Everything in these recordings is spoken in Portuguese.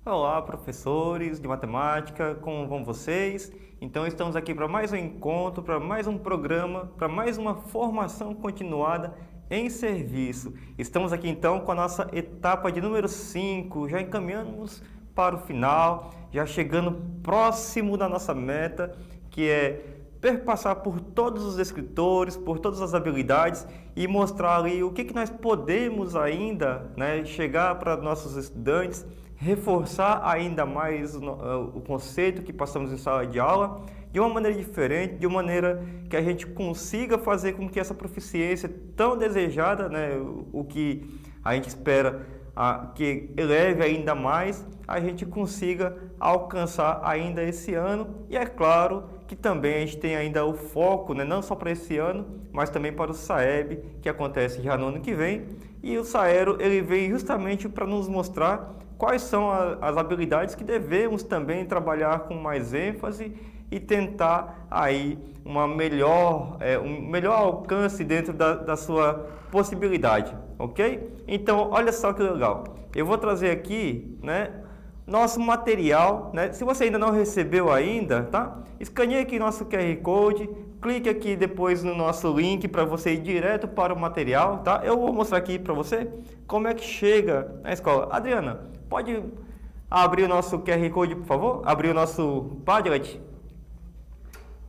Olá, professores de matemática, como vão vocês? Então, estamos aqui para mais um encontro, para mais um programa, para mais uma formação continuada em serviço. Estamos aqui então com a nossa etapa de número 5, já encaminhamos para o final, já chegando próximo da nossa meta, que é perpassar por todos os escritores, por todas as habilidades e mostrar ali o que nós podemos ainda, chegar para nossos estudantes, reforçar ainda mais o conceito que passamos em sala de aula de uma maneira diferente, de uma maneira que a gente consiga fazer com que essa proficiência tão desejada, o que a gente espera que eleve ainda mais, a gente consiga alcançar ainda esse ano. E é claro que também a gente tem ainda o foco, não só para esse ano, mas também para o SAEB, que acontece já no ano que vem. E o SAERO, ele vem justamente para nos mostrar quais são as habilidades que devemos também trabalhar com mais ênfase e tentar aí um melhor alcance dentro da sua possibilidade, ok? Então, olha só que legal. Eu vou trazer aqui, nosso material, Se você ainda não recebeu ainda, tá? Escaneie aqui nosso QR Code, clique aqui depois no nosso link para você ir direto para o material, tá? Eu vou mostrar aqui para você como é que chega na escola. Adriana, pode abrir o nosso QR Code, por favor? Abrir o nosso Padlet?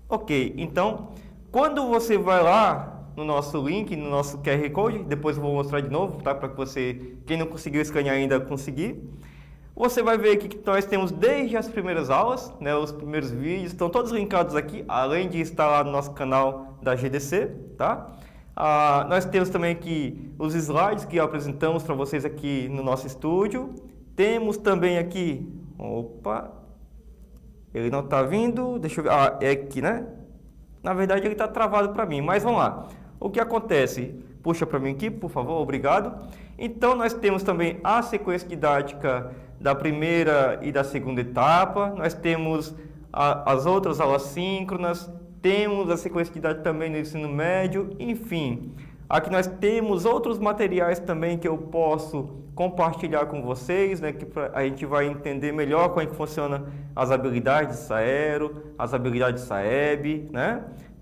Ok, então, quando você vai lá no nosso link, no nosso QR Code, depois eu vou mostrar de novo, tá? Para que você, quem não conseguiu escanear ainda, conseguir. Você vai ver aqui que nós temos desde as primeiras aulas, os primeiros vídeos, estão todos linkados aqui, além de estar lá no nosso canal da GDC, tá? Nós temos também aqui os slides que apresentamos para vocês aqui no nosso estúdio. Temos também aqui, ele não está vindo, deixa eu ver, é aqui, Na verdade ele está travado para mim, mas vamos lá. O que acontece? Puxa para mim aqui, por favor, obrigado. Então, nós temos também a sequência didática da primeira e da segunda etapa. Nós temos as outras aulas síncronas. Temos a sequência didática também do ensino médio. Enfim, aqui nós temos outros materiais também que eu posso compartilhar com vocês, que a gente vai entender melhor como é que funciona as habilidades de SAERO, as habilidades de SAEB,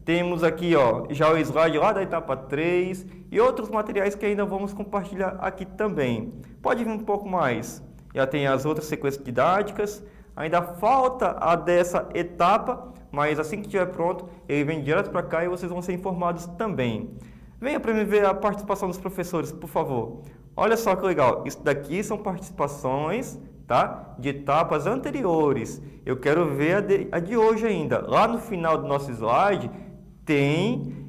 Temos aqui, já o slide lá da etapa 3 e outros materiais que ainda vamos compartilhar aqui também. Pode vir um pouco mais. Já tem as outras sequências didáticas. Ainda falta a dessa etapa, mas assim que estiver pronto, ele vem direto para cá e vocês vão ser informados também. Venha para mim ver a participação dos professores, por favor. Olha só que legal. Isso daqui são participações, tá? De etapas anteriores. Eu quero ver a de hoje ainda. Lá no final do nosso slide tem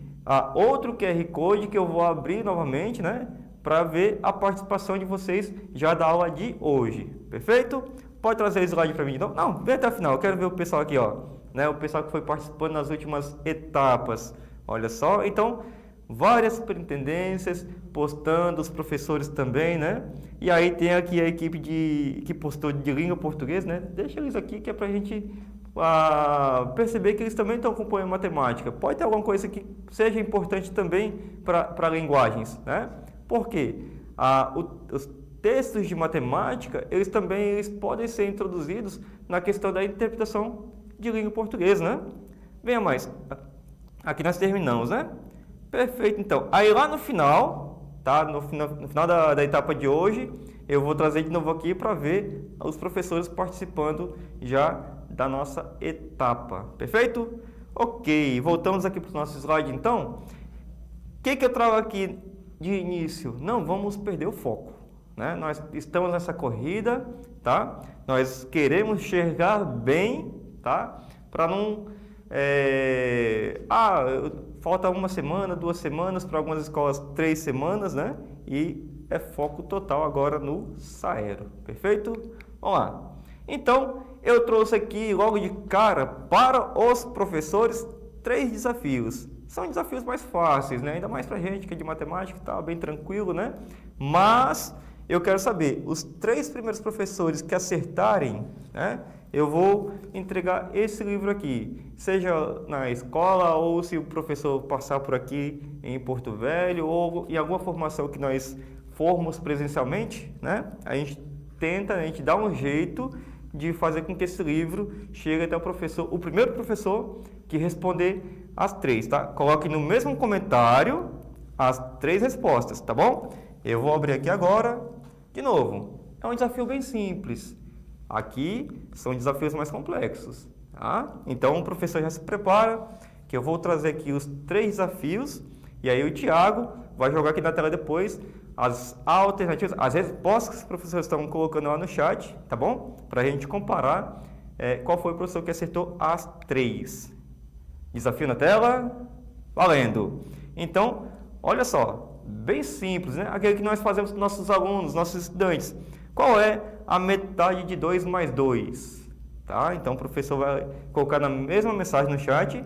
outro QR Code que eu vou abrir novamente, para ver a participação de vocês já da aula de hoje. Perfeito? Pode trazer o slide para mim de novo? Não, vem até o final. Eu quero ver o pessoal aqui, o pessoal que foi participando nas últimas etapas. Olha só. Então, várias superintendências postando, os professores também, E aí tem aqui a equipe que postou de língua portuguesa, Deixa eles aqui que é para a gente perceber que eles também estão acompanhando matemática. Pode ter alguma coisa que seja importante também para linguagens, Por quê? Os textos de matemática, eles podem ser introduzidos na questão da interpretação de língua portuguesa, Venha mais. Aqui nós terminamos, Perfeito, então. Aí lá no final, tá? No final da etapa de hoje, eu vou trazer de novo aqui para ver os professores participando já da nossa etapa. Perfeito? Ok, voltamos aqui para o nosso slide então. O que eu trago aqui de início? Não vamos perder o foco, Nós estamos nessa corrida, tá? Nós queremos chegar bem, tá? Para não... falta uma semana, 2 semanas, para algumas escolas 3 semanas, E é foco total agora no SAERO, perfeito? Vamos lá. Então, eu trouxe aqui logo de cara para os professores 3 desafios. São desafios mais fáceis, Ainda mais para a gente que é de matemática, está bem tranquilo, Mas eu quero saber, os 3 primeiros professores que acertarem, eu vou entregar esse livro aqui, seja na escola ou se o professor passar por aqui em Porto Velho ou em alguma formação que nós formos presencialmente, A gente tenta, a gente dá um jeito de fazer com que esse livro chegue até o professor, o primeiro professor que responder as 3, tá? Coloque no mesmo comentário as 3 respostas, tá bom? Eu vou abrir aqui agora, de novo, é um desafio bem simples. Aqui são desafios mais complexos, tá? Então o professor já se prepara, que eu vou trazer aqui os 3 desafios, e aí o Thiago vai jogar aqui na tela depois as alternativas, as respostas que os professores estão colocando lá no chat, tá bom? Para a gente comparar qual foi o professor que acertou as 3. Desafio na tela, valendo! Então, olha só, bem simples, né? Aquele que nós fazemos com nossos alunos, nossos estudantes. Qual é a metade de 2 mais 2? Tá? Então, o professor vai colocar na mesma mensagem no chat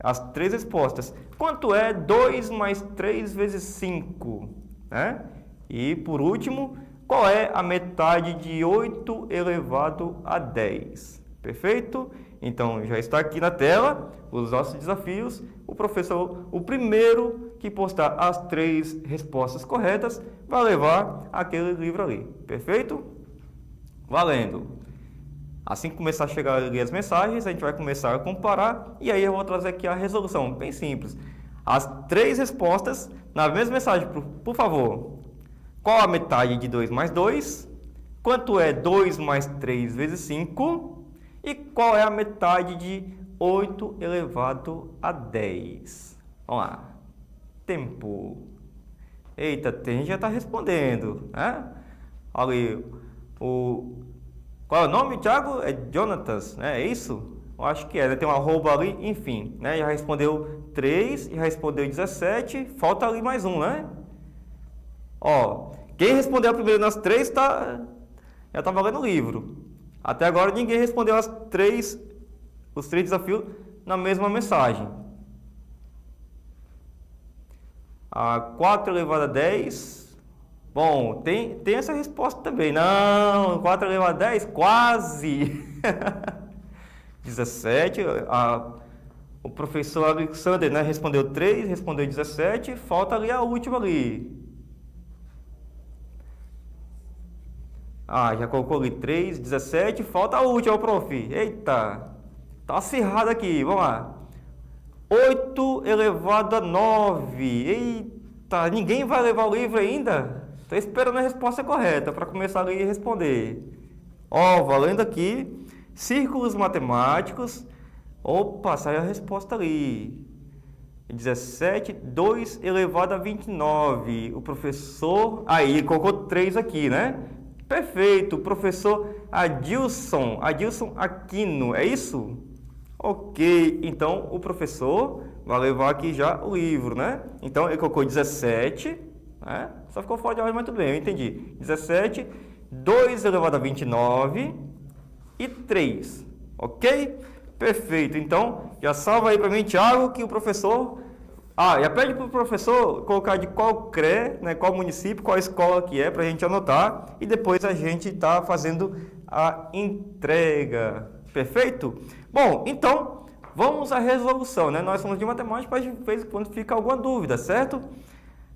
as 3 respostas. Quanto é 2 mais 3 vezes 5? Né? E, por último, qual é a metade de 8 elevado a 10? Perfeito? Então, já está aqui na tela os nossos desafios. O professor, o primeiro que postar as 3 respostas corretas, vai levar aquele livro ali. Perfeito? Valendo! Assim que começar a chegar ali as mensagens, a gente vai começar a comparar. E aí eu vou trazer aqui a resolução, bem simples. As 3 respostas na mesma mensagem, por favor. Qual a metade de 2 mais 2? Quanto é 2 mais 3 vezes 5? E qual é a metade de 8 elevado a 10? Vamos lá. Tempo. Eita, tem já está respondendo, né? Olha aí, qual é o nome, Thiago? É Jonatas, né? É isso? Eu acho que é, né? Tem um arroba ali, enfim, né? Já respondeu 3, já respondeu 17, falta ali mais um, né? Ó, quem respondeu primeiro nas 3 já tá valendo o livro. Até agora ninguém respondeu os 3 desafios na mesma mensagem. 4 elevado a 10. Bom, tem essa resposta também. Não, 4 elevado a 10, quase. 17. O professor Alexander, né, respondeu 3, respondeu 17. Falta ali a última ali. Já colocou ali 3, 17. Falta a última, prof. Eita, tá acirrado aqui. Vamos lá. 8 elevado a 9. Eita, ninguém vai levar o livro ainda? Estou esperando a resposta correta para começar ali a responder. Ó, valendo aqui. Círculos matemáticos. Opa, saiu a resposta ali. 17, 2 elevado a 29. O professor... Aí, colocou 3 aqui, né? Perfeito. O professor Adilson Aquino. É isso? Ok. Então, o professor vai levar aqui já o livro, né? Então, ele colocou 17, né? Só ficou fora de ordem, mas tudo bem, eu entendi. 17, 2 elevado a 29 e 3. Ok? Perfeito. Então, já salva aí para mim, Thiago, que o professor... já pede para o professor colocar de qual CRE, né, qual município, qual escola que é, para a gente anotar. E depois a gente está fazendo a entrega. Perfeito? Bom, então, vamos à resolução, né? Nós somos de matemática, mas de vez em quando fica alguma dúvida, certo?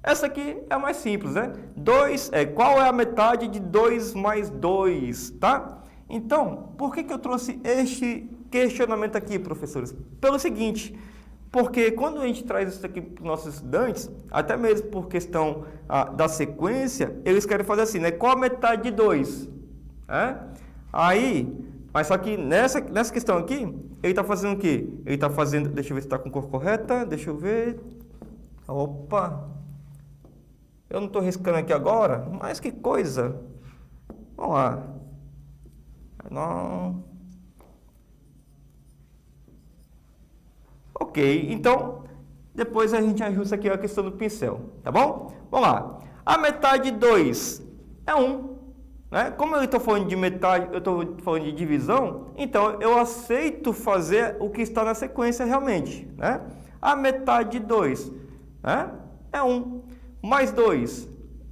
Essa aqui é a mais simples, né? Qual é a metade de 2 mais 2, tá? Então, por que eu trouxe este questionamento aqui, professores? Pelo seguinte, porque quando a gente traz isso aqui para os nossos estudantes, até mesmo por questão da sequência, eles querem fazer assim, né? Qual a metade de 2? Mas só que nessa questão aqui, ele está fazendo o quê? Ele está fazendo, deixa eu ver se está com cor correta, deixa eu ver. Opa! Eu não estou riscando aqui agora, mas que coisa! Vamos lá. Não. Ok, então, depois a gente ajusta aqui a questão do pincel, tá bom? Vamos lá. A metade de 2 é 1. Né? Como eu estou falando de metade, eu estou falando de divisão, então eu aceito fazer o que está na sequência realmente. Né? A metade de 2, né, é 1. Mais 2.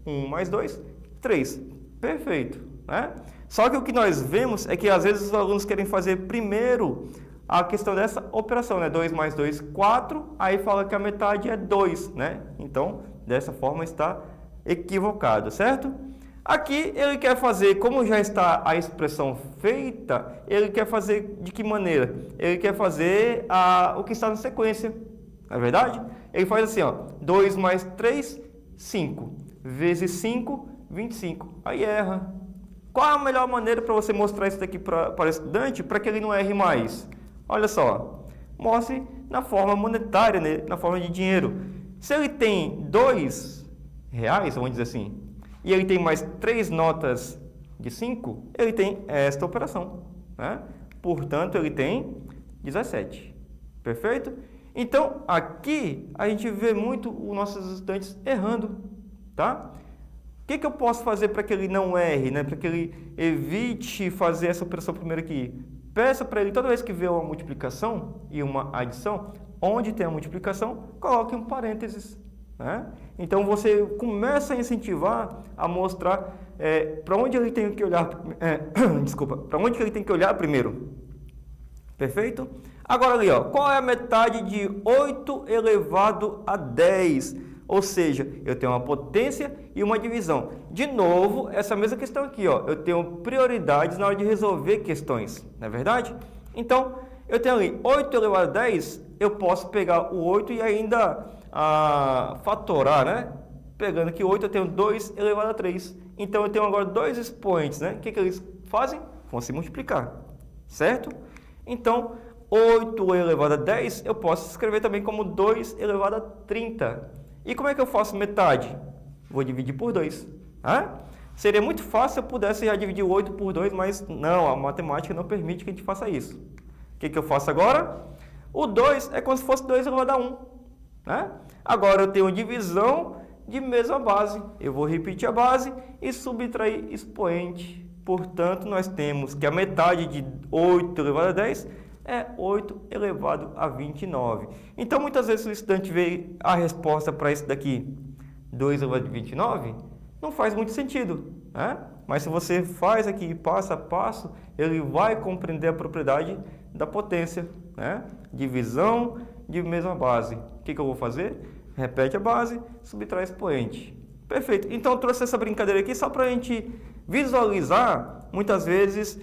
1 mais 2, 3. Perfeito. Né? Só que o que nós vemos é que às vezes os alunos querem fazer primeiro a questão dessa operação, né? 2 mais 2, 4, aí fala que a metade é 2, né? Então, dessa forma está equivocado, certo? Aqui ele quer fazer, como já está a expressão feita, ele quer fazer de que maneira? Ele quer fazer o que está na sequência, não é verdade? Ele faz assim, ó, 2 mais 3, 5, vezes 5, 25. Aí erra. Qual a melhor maneira para você mostrar isso daqui para o estudante, para que ele não erre mais? Olha só, mostre na forma monetária, né? Na forma de dinheiro. Se ele tem R$2, vamos dizer assim, e ele tem mais 3 notas de 5, ele tem esta operação, né? Portanto, ele tem 17. Perfeito? Então, aqui a gente vê muito os nossos estudantes errando, tá? O que eu posso fazer para que ele não erre, né? Para que ele evite fazer essa operação primeiro aqui? Peça para ele, toda vez que vê uma multiplicação e uma adição, onde tem a multiplicação, coloque um parênteses, né? Então, você começa a incentivar a mostrar para onde ele tem que olhar, para onde que ele tem que olhar primeiro. Perfeito? Agora ali, ó, qual é a metade de 8 elevado a 10? Ou seja, eu tenho uma potência e uma divisão. De novo, essa mesma questão aqui, ó, eu tenho prioridades na hora de resolver questões, não é verdade? Então, eu tenho ali 8 elevado a 10, eu posso pegar o 8 e ainda fatorar, né? Pegando aqui 8, eu tenho 2 elevado a 3. Então, eu tenho agora dois expoentes, né? O que eles fazem? Vão se multiplicar, certo? Então, 8 elevado a 10, eu posso escrever também como 2 elevado a 30. E como é que eu faço metade? Vou dividir por 2. Seria muito fácil se eu pudesse já dividir o 8 por 2, mas não, a matemática não permite que a gente faça isso. O que eu faço agora? O 2 é como se fosse 2 elevado a 1. Né? Agora eu tenho divisão de mesma base. Eu vou repetir a base e subtrair expoente. Portanto, nós temos que a metade de 8 elevado a 10 é 8 elevado a 29. Então, muitas vezes o estudante vê a resposta para isso daqui, 2 elevado a 29, não faz muito sentido, né? Mas se você faz aqui passo a passo, ele vai compreender a propriedade da potência, né? Divisão de mesma base. O que eu vou fazer? Repete a base, subtrai expoente. Perfeito. Então, eu trouxe essa brincadeira aqui só para a gente visualizar, muitas vezes,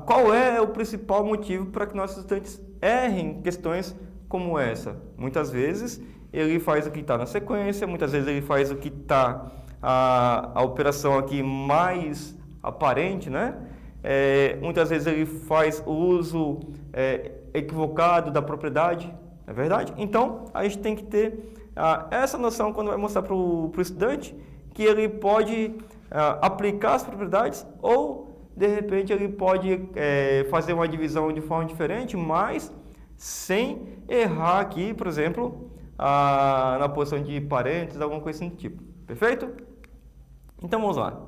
qual é o principal motivo para que nossos estudantes errem questões como essa. Muitas vezes, ele faz o que está na sequência, muitas vezes ele faz o que está a operação aqui mais aparente, né? Muitas vezes ele faz o uso equivocado da propriedade, não é verdade? Então, a gente tem que ter essa noção quando vai mostrar para o estudante que ele pode aplicar as propriedades ou, de repente, ele pode fazer uma divisão de forma diferente, mas sem errar aqui, por exemplo, na posição de parênteses, alguma coisa assim do tipo. Perfeito? Então, vamos lá.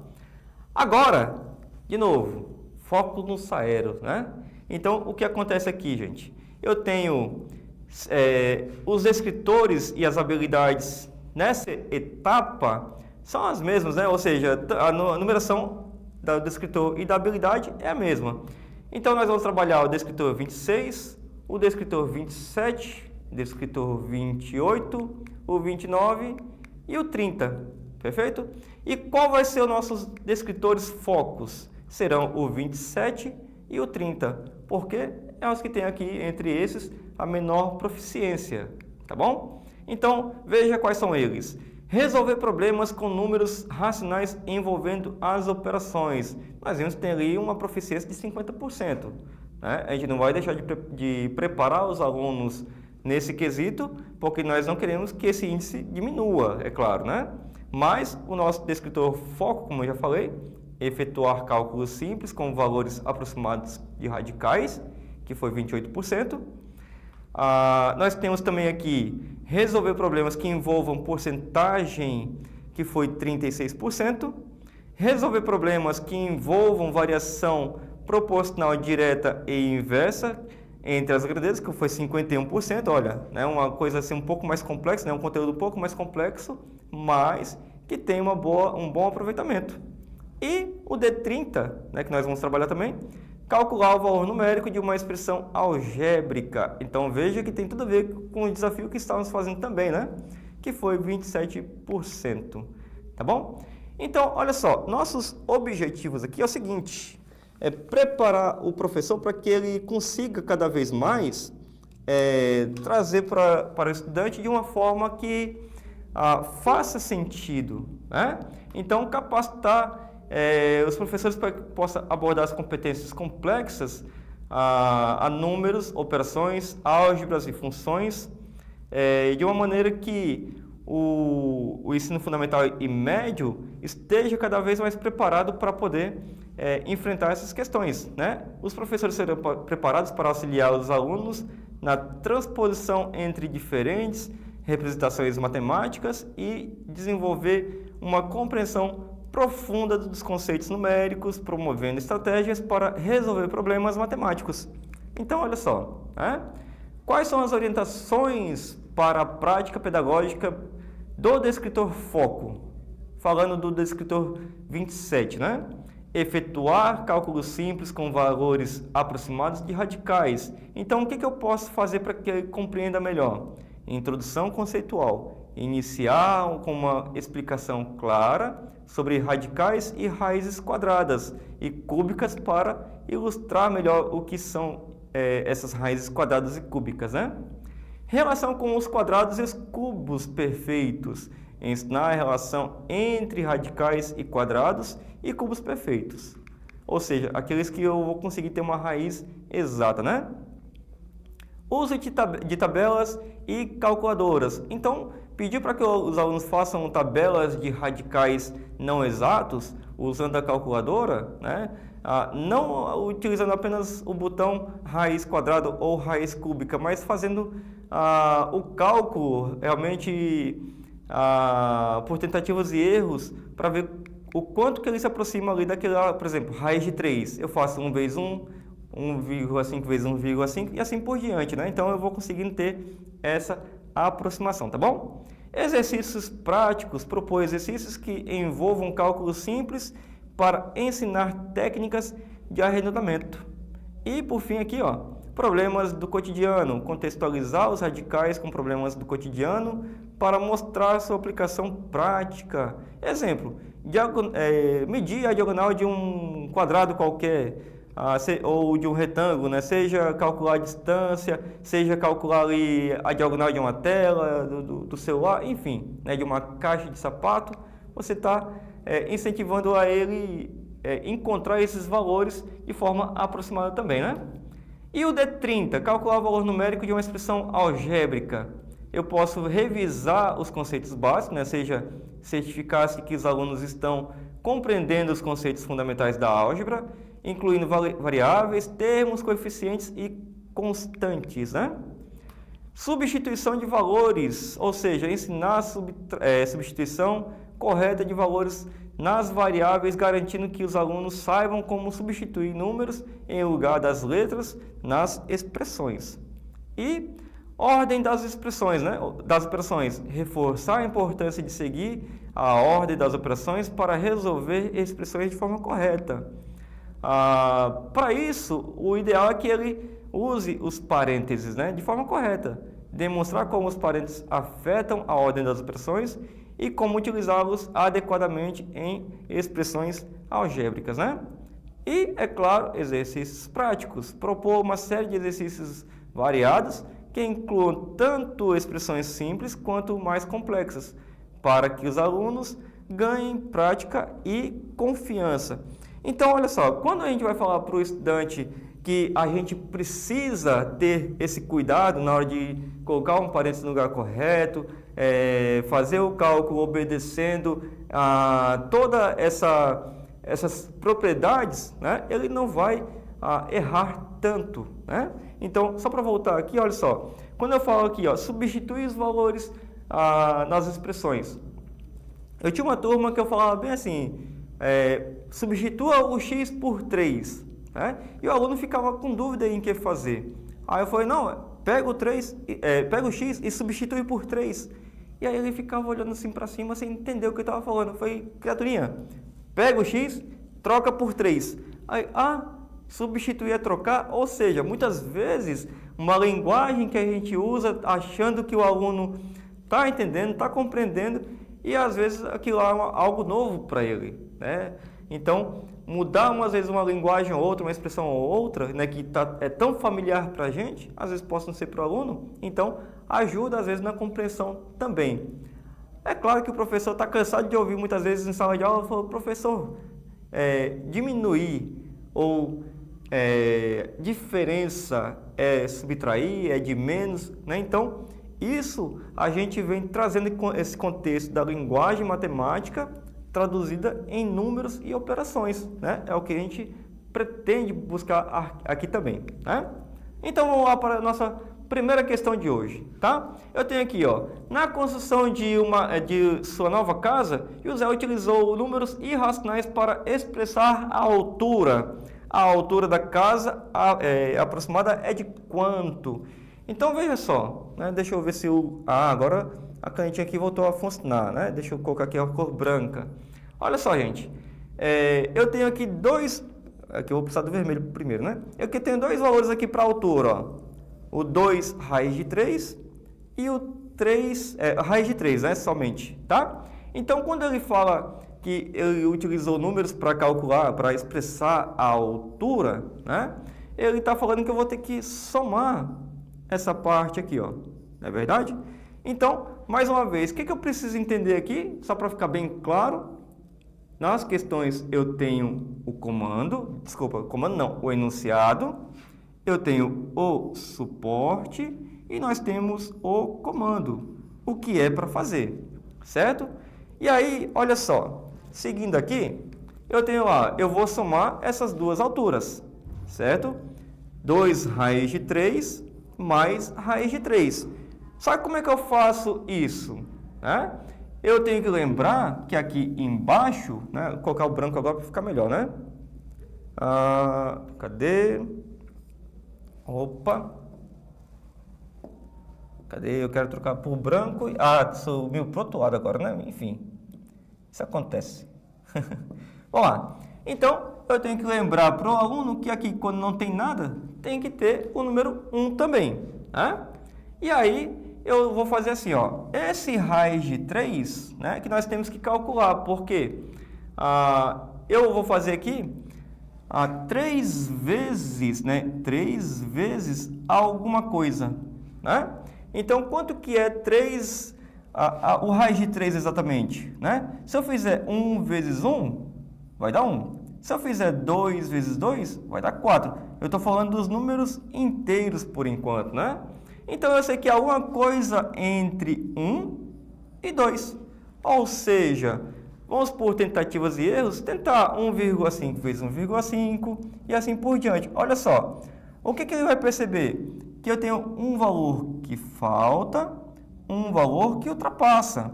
Agora, de novo, foco no Saero, né? Então, o que acontece aqui, gente? Eu tenho os descritores e as habilidades nessa etapa são as mesmas, né? Ou seja, a numeração do descritor e da habilidade é a mesma. Então, nós vamos trabalhar o descritor 26, o descritor 27, o descritor 28, o 29 e o 30, perfeito? E qual vai ser os nossos descritores focos? Serão o 27 e o 30, porque é os que tem aqui, entre esses, a menor proficiência, tá bom? Então, veja quais são eles. Resolver problemas com números racionais envolvendo as operações. Nós vamos ter ali uma proficiência de 50%. Né? A gente não vai deixar de preparar os alunos nesse quesito, porque nós não queremos que esse índice diminua, é claro, né? Mas o nosso descritor foco, como eu já falei, efetuar cálculos simples com valores aproximados de radicais, que foi 28%. Nós temos também aqui resolver problemas que envolvam porcentagem, que foi 36%. Resolver problemas que envolvam variação proporcional direta e inversa entre as grandezas, que foi 51%. Olha, né, uma coisa assim um pouco mais complexa, né, um conteúdo um pouco mais complexo, mas que tem um bom aproveitamento. E o D30, né, que nós vamos trabalhar também, calcular o valor numérico de uma expressão algébrica. Então, veja que tem tudo a ver com o desafio que estávamos fazendo também, né? Que foi 27%. Tá bom? Então, olha só, nossos objetivos aqui é o seguinte, é preparar o professor para que ele consiga cada vez mais trazer para o estudante de uma forma que faça sentido, né? Então, capacitar os professores para que possam abordar as competências complexas a números, operações, álgebras e funções, de uma maneira que o ensino fundamental e médio esteja cada vez mais preparado para poder enfrentar essas questões, né? Os professores serão preparados para auxiliar os alunos na transposição entre diferentes representações matemáticas e desenvolver uma compreensão profunda dos conceitos numéricos, promovendo estratégias para resolver problemas matemáticos. Então, olha só, né? Quais são as orientações para a prática pedagógica do descritor foco? Falando do descritor 27, né? Efetuar cálculos simples com valores aproximados de radicais. Então, o que eu posso fazer para que ele compreenda melhor? Introdução conceitual. Iniciar com uma explicação clara sobre radicais e raízes quadradas e cúbicas para ilustrar melhor o que são essas raízes quadradas e cúbicas, né? Relação com os quadrados e os cubos perfeitos. Ensinar a relação entre radicais e quadrados e cubos perfeitos. Ou seja, aqueles que eu vou conseguir ter uma raiz exata, né? Uso de tabelas e calculadoras. Então, pedir para que os alunos façam tabelas de radicais não exatos, usando a calculadora, né? Não utilizando apenas o botão raiz quadrada ou raiz cúbica, mas fazendo o cálculo realmente por tentativas e erros para ver o quanto que ele se aproxima ali daquele, por exemplo, raiz de 3. Eu faço 1 vezes 1, 1,5 vezes 1,5 e assim por diante, né? Então eu vou conseguindo ter essa aproximação, tá bom? Exercícios práticos. Propor exercícios que envolvam cálculos simples para ensinar técnicas de arredondamento. E por fim aqui, ó, problemas do cotidiano. Contextualizar os radicais com problemas do cotidiano para mostrar sua aplicação prática. Exemplo, medir a diagonal de um quadrado qualquer, ou de um retângulo, né? Seja calcular a distância, seja calcular ali a diagonal de uma tela, do celular, enfim, né? De uma caixa de sapato. Você está incentivando a ele encontrar esses valores de forma aproximada também, né? E o D30, calcular o valor numérico de uma expressão algébrica. Eu posso revisar os conceitos básicos, né? Seja certificar-se que os alunos estão compreendendo os conceitos fundamentais da álgebra, incluindo variáveis, termos, coeficientes e constantes, né? Substituição de valores, ou seja, ensinar a substituição correta de valores nas variáveis, garantindo que os alunos saibam como substituir números em lugar das letras nas expressões. E ordem das expressões, né? Das operações, reforçar a importância de seguir a ordem das operações para resolver expressões de forma correta. Para isso, o ideal é que ele use os parênteses, né, de forma correta, demonstrar como os parênteses afetam a ordem das operações e como utilizá-los adequadamente em expressões algébricas, né? E, é claro, exercícios práticos. Propor uma série de exercícios variados que incluam tanto expressões simples quanto mais complexas, para que os alunos ganhem prática e confiança. Então, olha só, quando a gente vai falar para o estudante que a gente precisa ter esse cuidado na hora de colocar um parênteses no lugar correto, fazer o cálculo obedecendo a todas essas propriedades, né, ele não vai errar tanto, né? Então, só para voltar aqui, olha só, quando eu falo aqui, ó, substituir os valores nas expressões, eu tinha uma turma que eu falava bem assim, substitua o x por 3, né? E o aluno ficava com dúvida em que fazer. Aí eu falei, não, pega o x e substitui por 3. E aí ele ficava olhando assim para cima sem entender o que eu estava falando. Eu falei, criaturinha, pega o x, troca por 3. Aí, substituir é trocar, ou seja, muitas vezes uma linguagem que a gente usa achando que o aluno está entendendo, está compreendendo, e às vezes aquilo lá é algo novo para ele, né? Então, mudar às vezes uma linguagem ou outra, uma expressão ou outra, né, que é tão familiar para a gente, às vezes possa não ser para o aluno, então ajuda às vezes na compreensão também. É claro que o professor está cansado de ouvir muitas vezes em sala de aula, falou, professor, diminuir ou diferença é subtrair, é de menos, né? Então, isso a gente vem trazendo esse contexto da linguagem matemática traduzida em números e operações, né? É o que a gente pretende buscar aqui também, né? Então, vamos lá para a nossa primeira questão de hoje, tá? Eu tenho aqui, ó, na construção de sua nova casa, José utilizou números irracionais para expressar a altura. A altura da casa aproximada é de quanto? Então, veja só, né? Deixa eu ver se agora a canetinha aqui voltou a funcionar, né? Deixa eu colocar aqui a cor branca. Olha só, gente. Eu tenho aqui aqui eu vou precisar do vermelho primeiro, né? Eu aqui tenho dois valores aqui para a altura, ó. O 2 raiz de 3 e o 3, raiz de 3, né? Somente, tá? Então, quando ele fala que ele utilizou números para calcular, para expressar a altura, né? Ele está falando que eu vou ter que somar essa parte aqui, ó. Não é verdade? Então, mais uma vez, o que eu preciso entender aqui, só para ficar bem claro? Nas questões eu tenho o enunciado, eu tenho o suporte e nós temos o comando, o que é para fazer, certo? E aí, olha só, seguindo aqui, eu vou somar essas duas alturas, certo? 2 raiz de 3 mais raiz de 3. Só que como é que eu faço isso, né? Eu tenho que lembrar que aqui embaixo, né? Vou colocar o branco agora para ficar melhor, né? Cadê? Opa! Cadê? Eu quero trocar por branco. Sumiu para o outro lado agora, né? Enfim, isso acontece. Vamos lá. Então, eu tenho que lembrar para o aluno que aqui, quando não tem nada, tem que ter o número 1 também, né? E aí, eu vou fazer assim, ó. Esse raiz de 3, né, que nós temos que calcular, porque eu vou fazer aqui 3 vezes, né? 3 vezes alguma coisa, né? Então, quanto que é 3, o raiz de 3 exatamente, né? Se eu fizer 1 vezes 1, vai dar 1. Se eu fizer 2 vezes 2, vai dar 4. Eu estou falando dos números inteiros por enquanto, né? Então, eu sei que é alguma coisa entre 1 e 2. Ou seja, vamos por tentativas e erros, tentar 1,5 vezes 1,5 e assim por diante. Olha só, o que ele vai perceber? Que eu tenho um valor que falta, um valor que ultrapassa.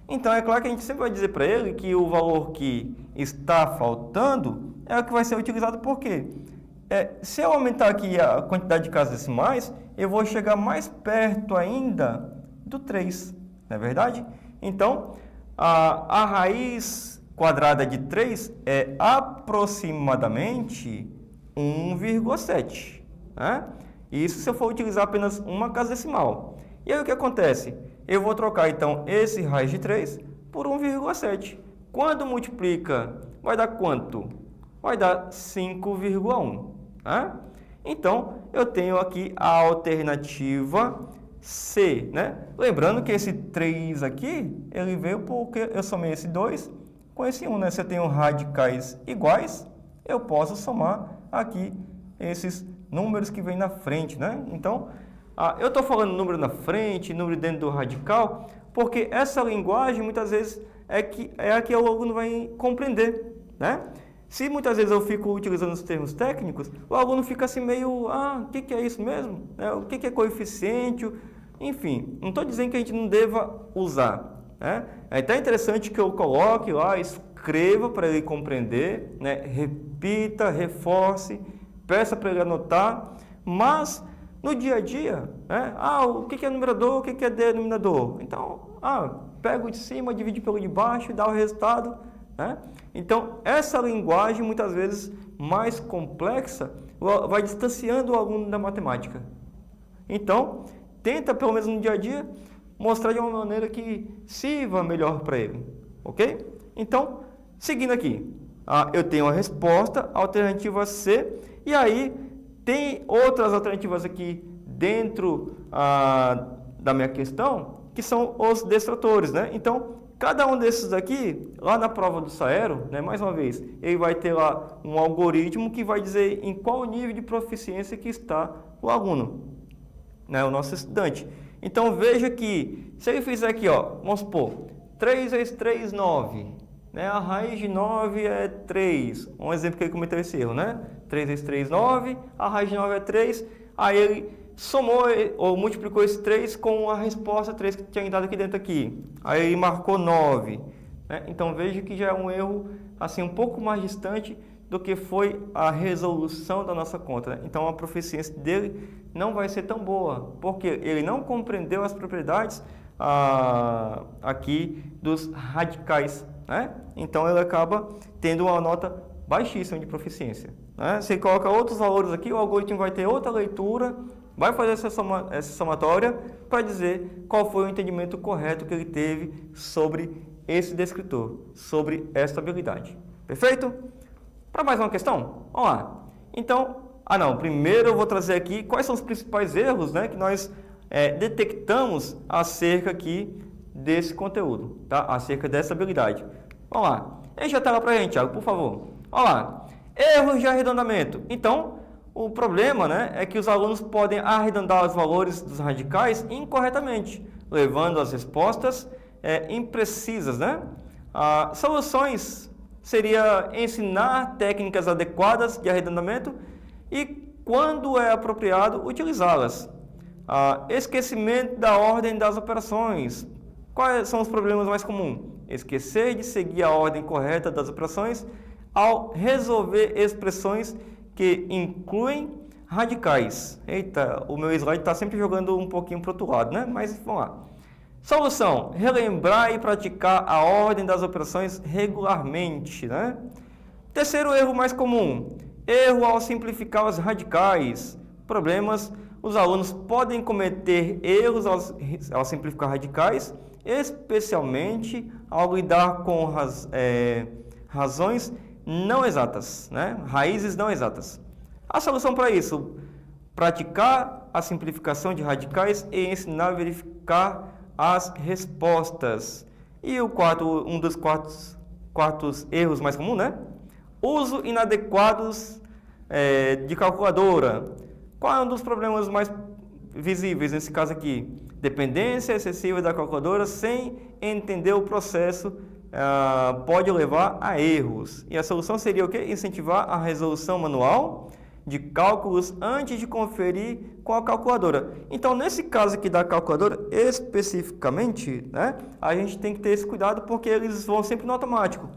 Então, é claro que a gente sempre vai dizer para ele que o valor que está faltando é o que vai ser utilizado, por quê? Se eu aumentar aqui a quantidade de casas decimais, eu vou chegar mais perto ainda do 3, não é verdade? Então, a raiz quadrada de 3 é aproximadamente 1,7, né? Isso se eu for utilizar apenas uma casa decimal. E aí o que acontece? Eu vou trocar então esse raiz de 3 por 1,7. Quando multiplica, vai dar quanto? Vai dar 5,1. Né? Então, eu tenho aqui a alternativa C, né? Lembrando que esse 3 aqui, ele veio porque eu somei esse 2 com esse 1, né? Se eu tenho radicais iguais, eu posso somar aqui esses números que vêm na frente, né? Então, eu estou falando número na frente, número dentro do radical, porque essa linguagem, muitas vezes, é a que o aluno vai compreender, né? Se muitas vezes eu fico utilizando os termos técnicos, o aluno fica assim meio, o que é isso mesmo? O que é coeficiente? Enfim, não estou dizendo que a gente não deva usar, né? É até interessante que eu coloque lá, escreva para ele compreender, né? Repita, reforce, peça para ele anotar, mas no dia a dia, né? O que é numerador, o que é denominador? Então, pega o de cima, divide pelo de baixo e dá o resultado, né? Então, essa linguagem, muitas vezes mais complexa, vai distanciando o aluno da matemática. Então, tenta, pelo menos no dia a dia, mostrar de uma maneira que sirva melhor para ele, ok? Então, seguindo aqui, eu tenho a resposta, alternativa C, e aí tem outras alternativas aqui dentro da minha questão, que são os destratores, né? Então, cada um desses aqui, lá na prova do Saero, né, mais uma vez, ele vai ter lá um algoritmo que vai dizer em qual nível de proficiência que está o aluno, né, o nosso estudante. Então, veja que, se ele fizer aqui, ó, vamos supor, 3 vezes 3, 9. Né? A raiz de 9 é 3. Um exemplo que ele cometeu esse erro, né? 3 vezes 3, 9. A raiz de 9 é 3. Aí ele somou ou multiplicou esse 3 com a resposta 3 que tinha dado aqui dentro aqui. Aí ele marcou 9. Né? Então veja que já é um erro assim, um pouco mais distante do que foi a resolução da nossa conta. Né? Então a proficiência dele não vai ser tão boa, porque ele não compreendeu as propriedades aqui dos radicais. Né? Então ele acaba tendo uma nota baixíssima de proficiência. Né? Se coloca outros valores aqui, o algoritmo vai ter outra leitura, vai fazer essa somatória para dizer qual foi o entendimento correto que ele teve sobre esse descritor, sobre esta habilidade. Perfeito? Para mais uma questão? Vamos lá. Então, primeiro eu vou trazer aqui quais são os principais erros, né, que nós detectamos acerca aqui desse conteúdo, tá? Acerca dessa habilidade. Vamos lá. Enche a tela para a gente, Thiago, por favor. Vamos lá. Erros de arredondamento. Então, o problema, né, é que os alunos podem arredondar os valores dos radicais incorretamente, levando as respostas imprecisas, né? Soluções seria ensinar técnicas adequadas de arredondamento e, quando é apropriado, utilizá-las. Esquecimento da ordem das operações. Quais são os problemas mais comuns? Esquecer de seguir a ordem correta das operações ao resolver expressões que incluem radicais. Eita, o meu slide está sempre jogando um pouquinho para o outro lado, né? Mas vamos lá. Solução: relembrar e praticar a ordem das operações regularmente, né? Terceiro erro mais comum: erro ao simplificar os radicais. Problemas: os alunos podem cometer erros ao simplificar radicais, especialmente ao lidar com razões não exatas, né? Raízes não exatas. A solução para isso: praticar a simplificação de radicais e ensinar a verificar as respostas. E um dos quartos erros mais comuns, né? Uso inadequados de calculadora. Qual é um dos problemas mais visíveis nesse caso aqui? Dependência excessiva da calculadora sem entender o processo pode levar a erros. E a solução seria o quê? Incentivar a resolução manual de cálculos antes de conferir com a calculadora. Então, nesse caso aqui da calculadora, especificamente, né, a gente tem que ter esse cuidado porque eles vão sempre no automático.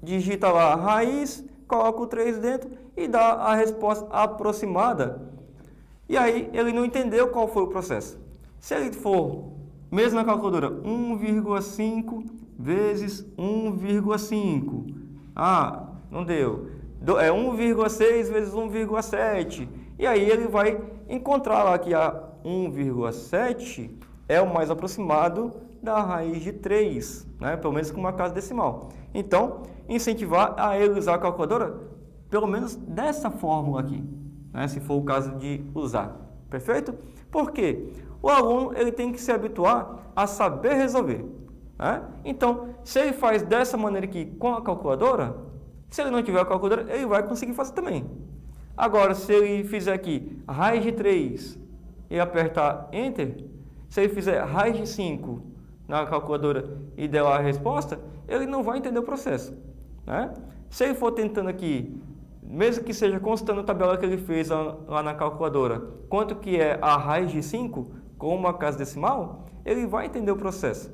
Digita lá a raiz, coloca o 3 dentro e dá a resposta aproximada. E aí, ele não entendeu qual foi o processo. Se ele for, mesmo na calculadora, 1,5 vezes 1,5. Não deu. É 1,6 vezes 1,7. E aí ele vai encontrar lá que a 1,7 é o mais aproximado da raiz de 3, né? Pelo menos com uma casa decimal. Então, incentivar a ele usar a calculadora, pelo menos dessa fórmula aqui, né? Se for o caso de usar. Perfeito? Por quê? O aluno ele tem que se habituar a saber resolver, né? Então, se ele faz dessa maneira aqui com a calculadora, se ele não tiver a calculadora, ele vai conseguir fazer também. Agora, se ele fizer aqui raiz de 3 e apertar Enter, se ele fizer raiz de 5 na calculadora e der lá a resposta, ele não vai entender o processo, né? Se ele for tentando aqui, mesmo que seja constando a tabela que ele fez lá na calculadora, quanto que é a raiz de 5 com uma casa decimal, ele vai entender o processo.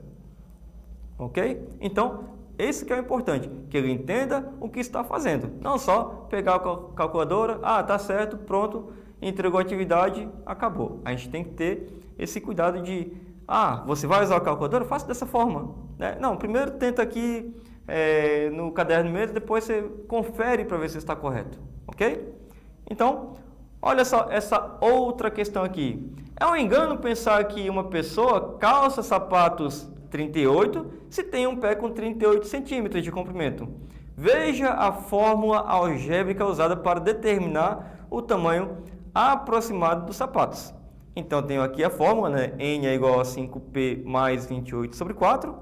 Ok? Então, esse que é o importante, que ele entenda o que está fazendo. Não só pegar a calculadora, tá certo, pronto, entregou a atividade, acabou. A gente tem que ter esse cuidado de, você vai usar a calculadora? Faça dessa forma, né? Não, primeiro tenta aqui no caderno mesmo, depois você confere para ver se está correto, ok? Então, olha só essa outra questão aqui. É um engano pensar que uma pessoa calça sapatos 38 se tem um pé com 38 centímetros de comprimento. Veja a fórmula algébrica usada para determinar o tamanho aproximado dos sapatos. Então, tenho aqui a fórmula, né? N é igual a 5P mais 28 sobre 4,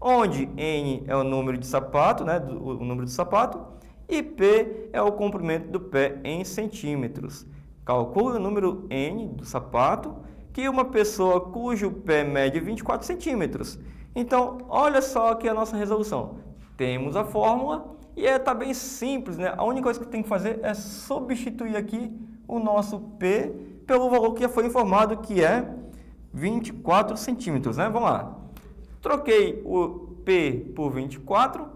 onde N é o número de sapato, né? O número do sapato, e P é o comprimento do pé em centímetros. Calcule o número N do sapato, que uma pessoa cujo pé mede 24 centímetros. Então, olha só aqui a nossa resolução. Temos a fórmula e está bem simples, né? A única coisa que tem que fazer é substituir aqui o nosso P pelo valor que já foi informado, que é 24 centímetros, né? Vamos lá. Troquei o P por 24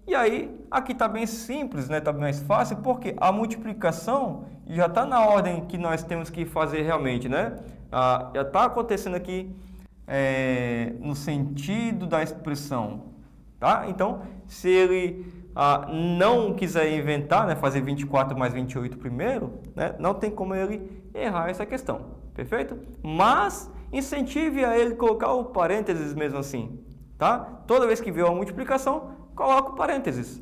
e aí aqui está bem simples, né? Está mais fácil porque a multiplicação já está na ordem que nós temos que fazer realmente, né? Já está acontecendo aqui no sentido da expressão, tá? Então, se ele não quiser inventar, né, fazer 24 mais 28 primeiro, né, não tem como ele errar essa questão, perfeito? Mas incentive a ele colocar o parênteses mesmo assim, tá? Toda vez que vier uma multiplicação, coloca o parênteses.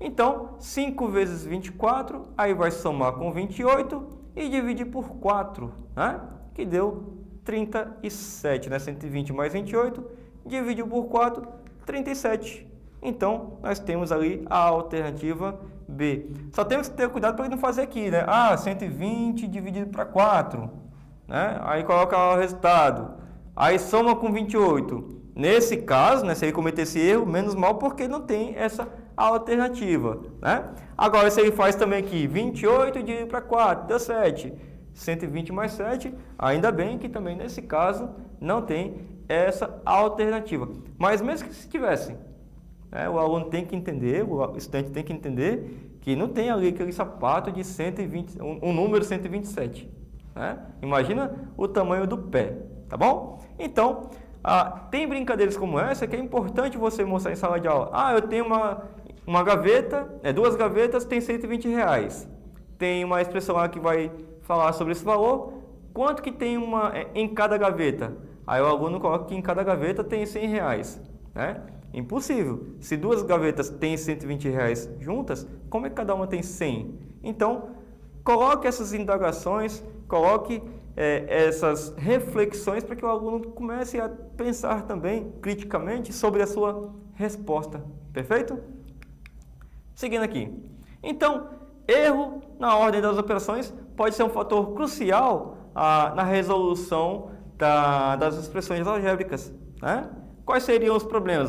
Então, 5 vezes 24, aí vai somar com 28 e dividir por 4, né? Que deu 37, né? 120 mais 28, dividido por 4, 37. Então, nós temos ali a alternativa B. Só temos que ter cuidado para não fazer aqui, né? 120 dividido para 4, né? Aí coloca o resultado. Aí soma com 28. Nesse caso, né, se ele cometer esse erro, menos mal, porque não tem essa alternativa, né? Agora, se ele faz também aqui, 28 dividido para 4, deu 7. 120 mais 7, ainda bem que também nesse caso não tem essa alternativa. Mas mesmo que se tivesse, o aluno tem que entender, o estudante tem que entender que não tem ali aquele sapato de 120, um número 127. Né? Imagina o tamanho do pé, tá bom? Então, tem brincadeiras como essa que é importante você mostrar em sala de aula. Eu tenho uma gaveta, duas gavetas, tem R$120. Tem uma expressão lá que vai falar sobre esse valor. Quanto que tem em cada gaveta? Aí o aluno coloca que em cada gaveta tem R$100, né? Impossível. Se duas gavetas têm R$120 juntas, como é que cada uma tem 100? Então, coloque essas indagações, coloque essas reflexões para que o aluno comece a pensar também criticamente sobre a sua resposta. Perfeito? Seguindo aqui. Então, erro na ordem das operações pode ser um fator crucial na resolução das expressões algébricas, né? Quais seriam os problemas?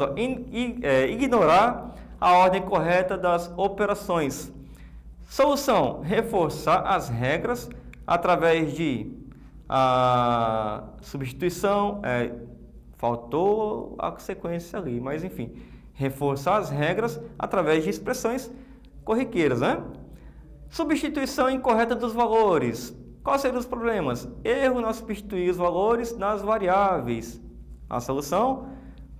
Ignorar a ordem correta das operações. Solução: reforçar as regras através de substituição. Faltou a sequência ali, mas enfim. Reforçar as regras através de expressões corriqueiras, né? Substituição incorreta dos valores. Quais seriam os problemas? Erro na substituir os valores nas variáveis. A solução: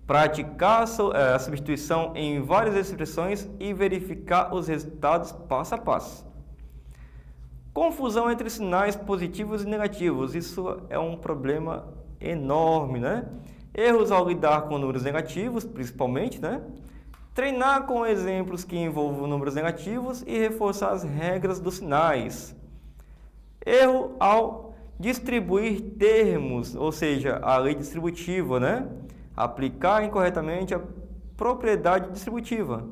praticar a substituição em várias expressões e verificar os resultados passo a passo. Confusão entre sinais positivos e negativos. Isso é um problema enorme, né? Erros ao lidar com números negativos, principalmente, né? Treinar com exemplos que envolvam números negativos e reforçar as regras dos sinais. Erro ao distribuir termos, ou seja, a lei distributiva, né? Aplicar incorretamente a propriedade distributiva.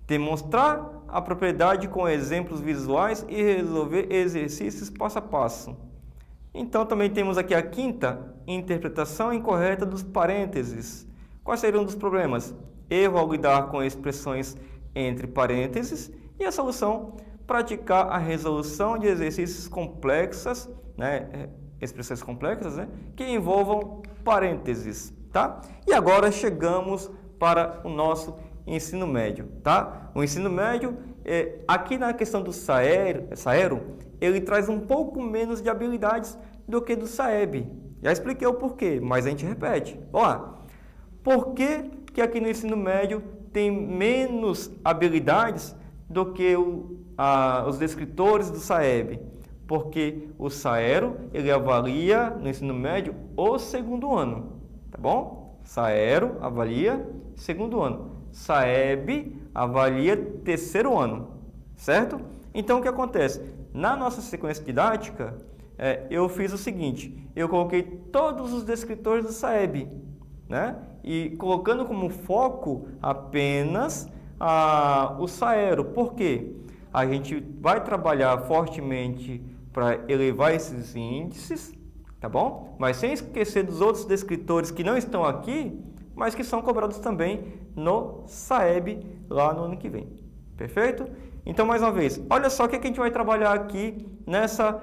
Demonstrar a propriedade com exemplos visuais e resolver exercícios passo a passo. Então, também temos aqui a quinta, interpretação incorreta dos parênteses. Quais seriam os problemas? Erro ao lidar com expressões entre parênteses e a solução: praticar a resolução de exercícios complexos, né? Expressões complexas, né? Que envolvam parênteses, tá? E agora chegamos para o nosso ensino médio, tá? O ensino médio, aqui na questão do Saero, ele traz um pouco menos de habilidades do que do Saeb. Já expliquei o porquê, mas a gente repete. Vamos lá. Por que aqui no ensino médio tem menos habilidades do que os descritores do Saeb? porque o Saero, ele avalia no ensino médio o segundo ano, tá bom? Saero avalia segundo ano. Saeb avalia terceiro ano, certo? Então, o que acontece? Na nossa sequência didática, eu fiz o seguinte, eu coloquei todos os descritores do Saeb, né? E colocando como foco apenas o Saero. Por quê? A gente vai trabalhar fortemente para elevar esses índices, tá bom? Mas sem esquecer dos outros descritores que não estão aqui, mas que são cobrados também no Saeb lá no ano que vem. Perfeito? Então, mais uma vez, olha só o que a gente vai trabalhar aqui nessa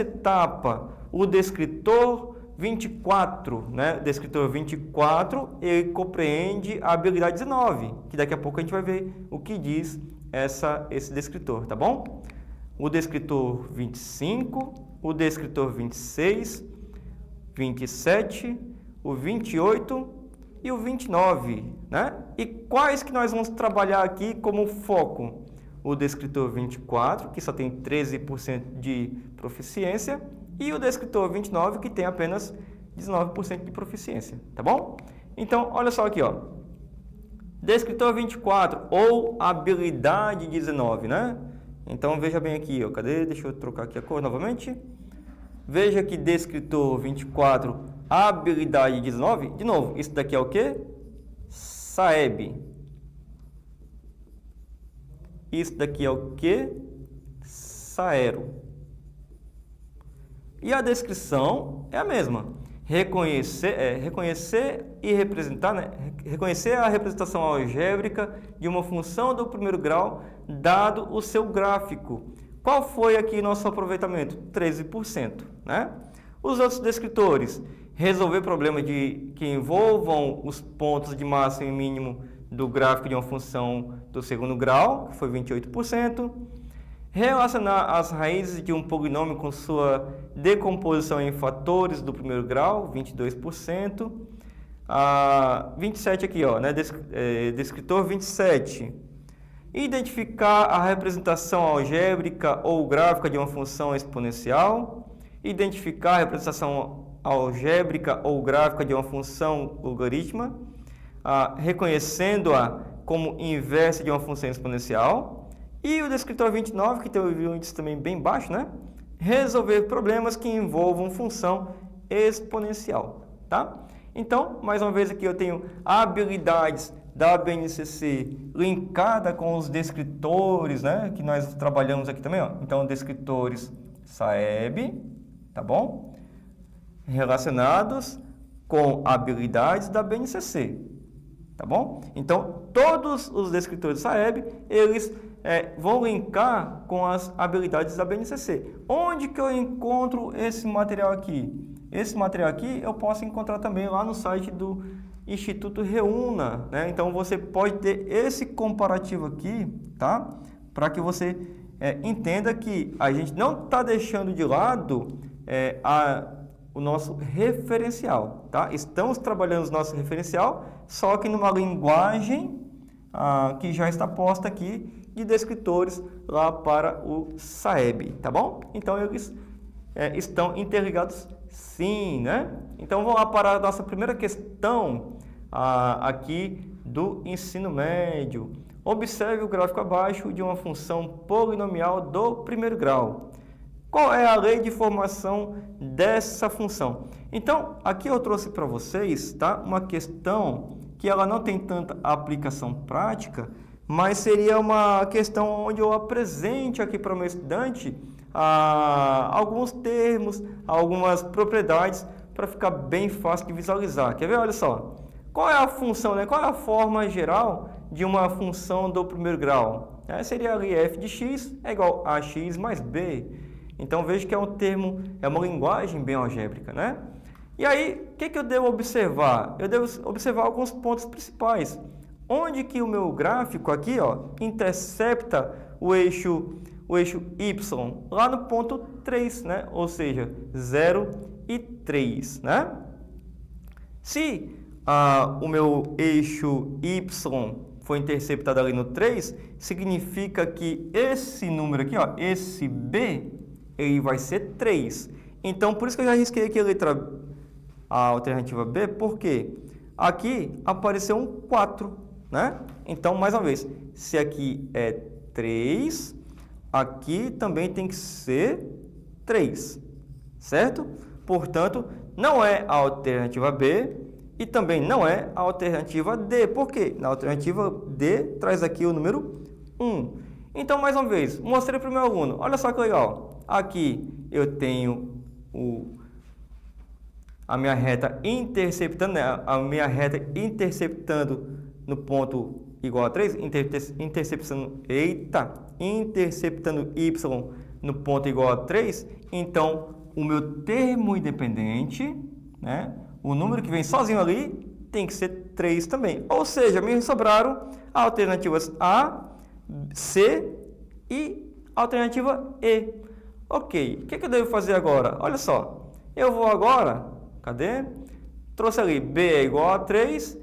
etapa. O descritor 24, né? O descritor 24, ele compreende a habilidade 19, que daqui a pouco a gente vai ver o que diz esse descritor, tá bom? O descritor 25, o descritor 26, 27, o 28 e o 29, né? E quais que nós vamos trabalhar aqui como foco? O descritor 24, que só tem 13% de proficiência, e o descritor 29, que tem apenas 19% de proficiência, tá bom? Então, olha só aqui, ó. Descritor 24, ou habilidade 19, né? Então, veja bem aqui, ó. Cadê? Deixa eu trocar aqui a cor novamente. Veja que descritor 24, habilidade 19. De novo, isso daqui é o quê? Saeb. Isso daqui é o quê? Saero. E a descrição é a mesma. Reconhecer e representar, né? Reconhecer a representação algébrica de uma função do primeiro grau, dado o seu gráfico. Qual foi aqui nosso aproveitamento? 13%, né? Os outros descritores, resolver problemas que envolvam os pontos de máximo e mínimo do gráfico de uma função do segundo grau, que foi 28%. Relacionar as raízes de um polinômio com sua decomposição em fatores do primeiro grau, 22%. 27 aqui, ó, né? Descritor 27. Identificar a representação algébrica ou gráfica de uma função exponencial. Identificar a representação algébrica ou gráfica de uma função logarítmica, reconhecendo-a como inversa de uma função exponencial. E o descritor 29, que tem um índice também bem baixo, né? Resolver problemas que envolvam função exponencial, tá? Então, mais uma vez aqui eu tenho habilidades da BNCC linkada com os descritores, né? Que nós trabalhamos aqui também, ó. Então, descritores Saeb, tá bom? Relacionados com habilidades da BNCC, tá bom? Então, todos os descritores Saeb, eles vão linkar com as habilidades da BNCC. Onde que eu encontro esse material aqui? Esse material aqui eu posso encontrar também lá no site do Instituto Reúna, né? Então você pode ter esse comparativo aqui, tá? Para que você entenda que a gente não está deixando de lado o nosso referencial, tá? Estamos trabalhando o nosso referencial, só que numa linguagem que já está posta aqui de descritores lá para o Saeb, tá bom? Então, eles estão interligados sim, né? Então, vamos lá para a nossa primeira questão aqui do ensino médio. Observe o gráfico abaixo de uma função polinomial do primeiro grau. Qual é a lei de formação dessa função? Então, aqui eu trouxe para vocês, tá? Uma questão que ela não tem tanta aplicação prática, mas seria uma questão onde eu apresente aqui para o meu estudante alguns termos, algumas propriedades para ficar bem fácil de visualizar. Quer ver? Olha só. Qual é a função, né? Qual é a forma geral de uma função do primeiro grau? Seria ali f de x é igual a x mais b. Então veja que é um termo, é uma linguagem bem algébrica, né? E aí, o que eu devo observar? Eu devo observar alguns pontos principais. Onde que o meu gráfico aqui, ó, intercepta o eixo y? Lá no ponto 3, né? Ou seja, 0 e 3, né? Se o meu eixo y foi interceptado ali no 3, significa que esse número aqui, ó, esse b, ele vai ser 3. Então, por isso que eu já risquei aqui a alternativa B, porque aqui apareceu um 4, né? Então, mais uma vez, se aqui é 3, aqui também tem que ser 3, certo? Portanto, não é a alternativa B e também não é a alternativa D. Por quê? Na alternativa D traz aqui o número 1. Então, mais uma vez, mostrei para o meu aluno. Olha só que legal. Aqui eu tenho a minha reta interceptando, né? A minha reta interceptando no ponto igual a 3, interceptando y no ponto igual a 3. Então, o meu termo independente, né? O número que vem sozinho ali tem que ser 3 também. Ou seja, me sobraram alternativas A, C e alternativa E. Ok, o que eu devo fazer agora? Olha só, eu vou agora, cadê? Trouxe ali, B é igual a 3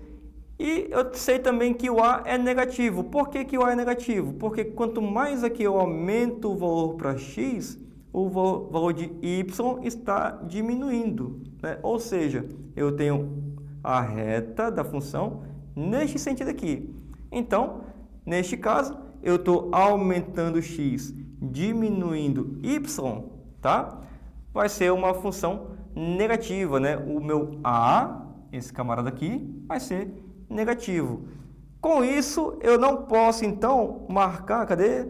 e eu sei também que o A é negativo. Por que o A é negativo? Porque quanto mais aqui eu aumento o valor para x, o valor de y está diminuindo, né? Ou seja, eu tenho a reta da função neste sentido aqui. Então, neste caso, eu estou aumentando x, diminuindo y, tá? Vai ser uma função negativa, né? O meu A, esse camarada aqui, vai ser negativo. Com isso, eu não posso, então, marcar, cadê?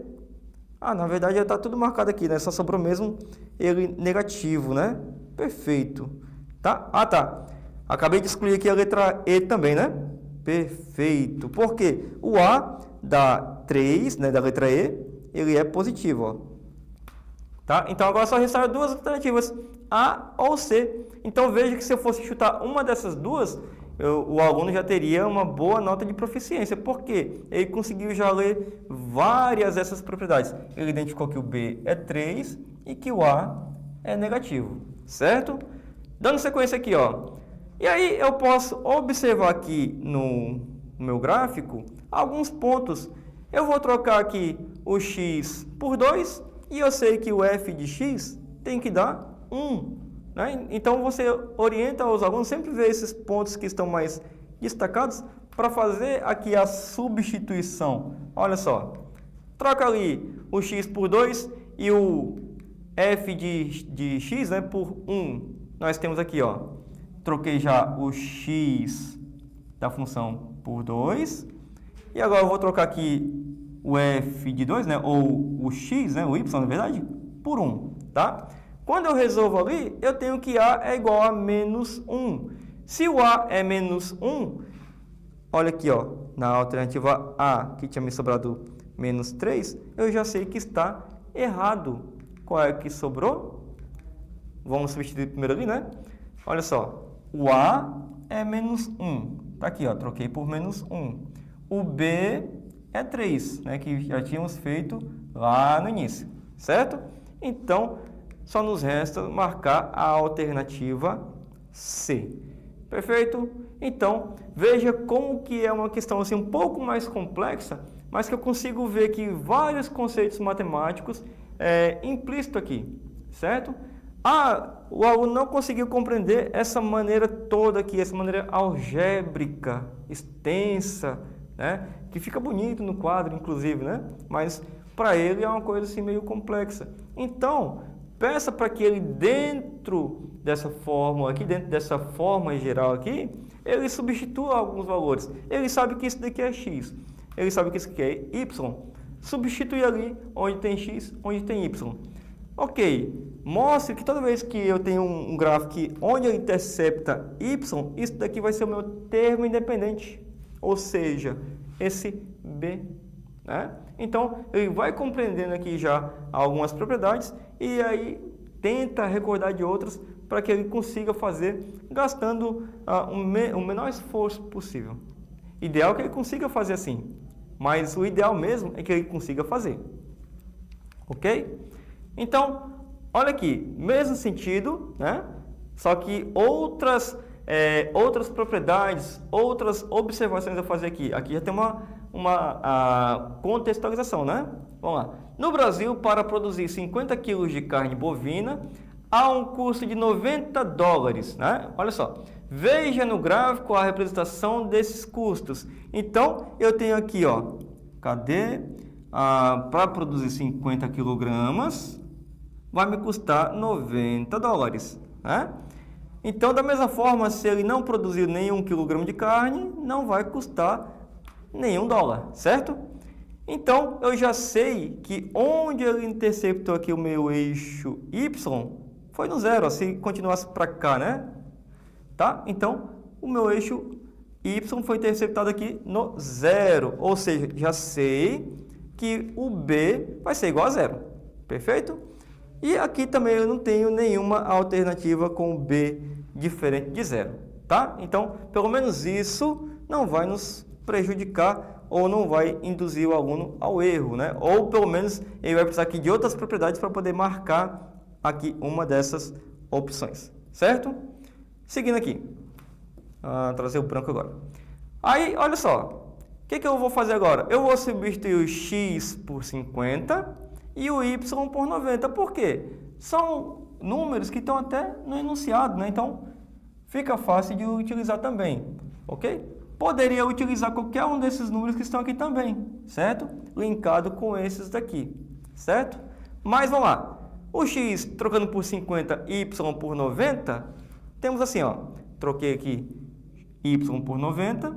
Na verdade, já está tudo marcado aqui, né? Só sobrou mesmo ele negativo, né? Perfeito. Tá? Tá. Acabei de excluir aqui a letra E também, né? Perfeito. Por quê? O A da 3, né, da letra E, ele é positivo, ó. Tá? Então, agora só restam duas alternativas, A ou C. Então, veja que se eu fosse chutar uma dessas duas, o aluno já teria uma boa nota de proficiência, porque ele conseguiu já ler várias dessas propriedades. Ele identificou que o B é 3 e que o A é negativo, certo? Dando sequência aqui, ó. E aí eu posso observar aqui no meu gráfico alguns pontos. Eu vou trocar aqui o x por 2 e eu sei que o f de x tem que dar 1. Né? Então, você orienta os alunos sempre ver esses pontos que estão mais destacados para fazer aqui a substituição. Olha só, troca ali o x por 2 e o f de x, né, por 1. Nós temos aqui, ó, troquei já o x da função por 2. E agora eu vou trocar aqui o f de 2, né, ou o x, né, o y, na verdade, por 1, tá? Quando eu resolvo ali, eu tenho que A é igual a menos 1. Se o A é menos 1, olha aqui, ó, na alternativa A, que tinha me sobrado menos 3, eu já sei que está errado. Qual é que sobrou? Vamos substituir primeiro ali, né? Olha só, o A é menos 1. Tá aqui, ó, troquei por menos 1. O B é 3, né, que já tínhamos feito lá no início, certo? Então, só nos resta marcar a alternativa C. Perfeito? Então, veja como que é uma questão assim, um pouco mais complexa, mas que eu consigo ver que vários conceitos matemáticos implícito aqui, certo? O aluno não conseguiu compreender essa maneira toda aqui, essa maneira algébrica, extensa, né? Que fica bonito no quadro, inclusive, né? Mas para ele é uma coisa assim meio complexa. Então, peça para que ele, dentro dessa fórmula aqui, dentro dessa forma geral aqui, ele substitua alguns valores. Ele sabe que isso daqui é x, ele sabe que isso aqui é y. Substitui ali onde tem x, onde tem y. Ok, mostre que toda vez que eu tenho um gráfico onde ele intercepta y, isso daqui vai ser o meu termo independente, ou seja, esse b, né? Então, ele vai compreendendo aqui já algumas propriedades e aí tenta recordar de outras para que ele consiga fazer gastando o menor esforço possível. Ideal que ele consiga fazer assim, mas o ideal mesmo é que ele consiga fazer. Ok? Então, olha aqui, mesmo sentido, né? Só que outras propriedades, outras observações a fazer aqui. Aqui já tem uma contextualização, né? Vamos lá. No Brasil, para produzir 50 quilos de carne bovina, há um custo de $90, né? Olha só, veja no gráfico a representação desses custos. Então, eu tenho aqui, ó, cadê? Para produzir 50 quilogramas, vai me custar $90, né? Então, da mesma forma, se ele não produzir nenhum quilograma de carne, não vai custar nenhum dólar, certo? Então, eu já sei que onde ele interceptou aqui o meu eixo Y foi no zero, se continuasse para cá, né? Tá? Então, o meu eixo Y foi interceptado aqui no zero, ou seja, já sei que o B vai ser igual a zero, perfeito? E aqui também eu não tenho nenhuma alternativa com o B diferente de zero, tá? Então, pelo menos isso não vai nos prejudicar ou não vai induzir o aluno ao erro, né? Ou pelo menos ele vai precisar aqui de outras propriedades para poder marcar aqui uma dessas opções, certo? Seguindo aqui, trazer o branco agora. Aí, olha só, o que eu vou fazer agora? Eu vou substituir o x por 50 e o y por 90. Por quê? São números que estão até no enunciado, né? Então, fica fácil de utilizar também, ok? Poderia utilizar qualquer um desses números que estão aqui também, certo? Linkado com esses daqui, certo? Mas vamos lá. O x trocando por 50, y por 90, temos assim, ó. Troquei aqui y por 90,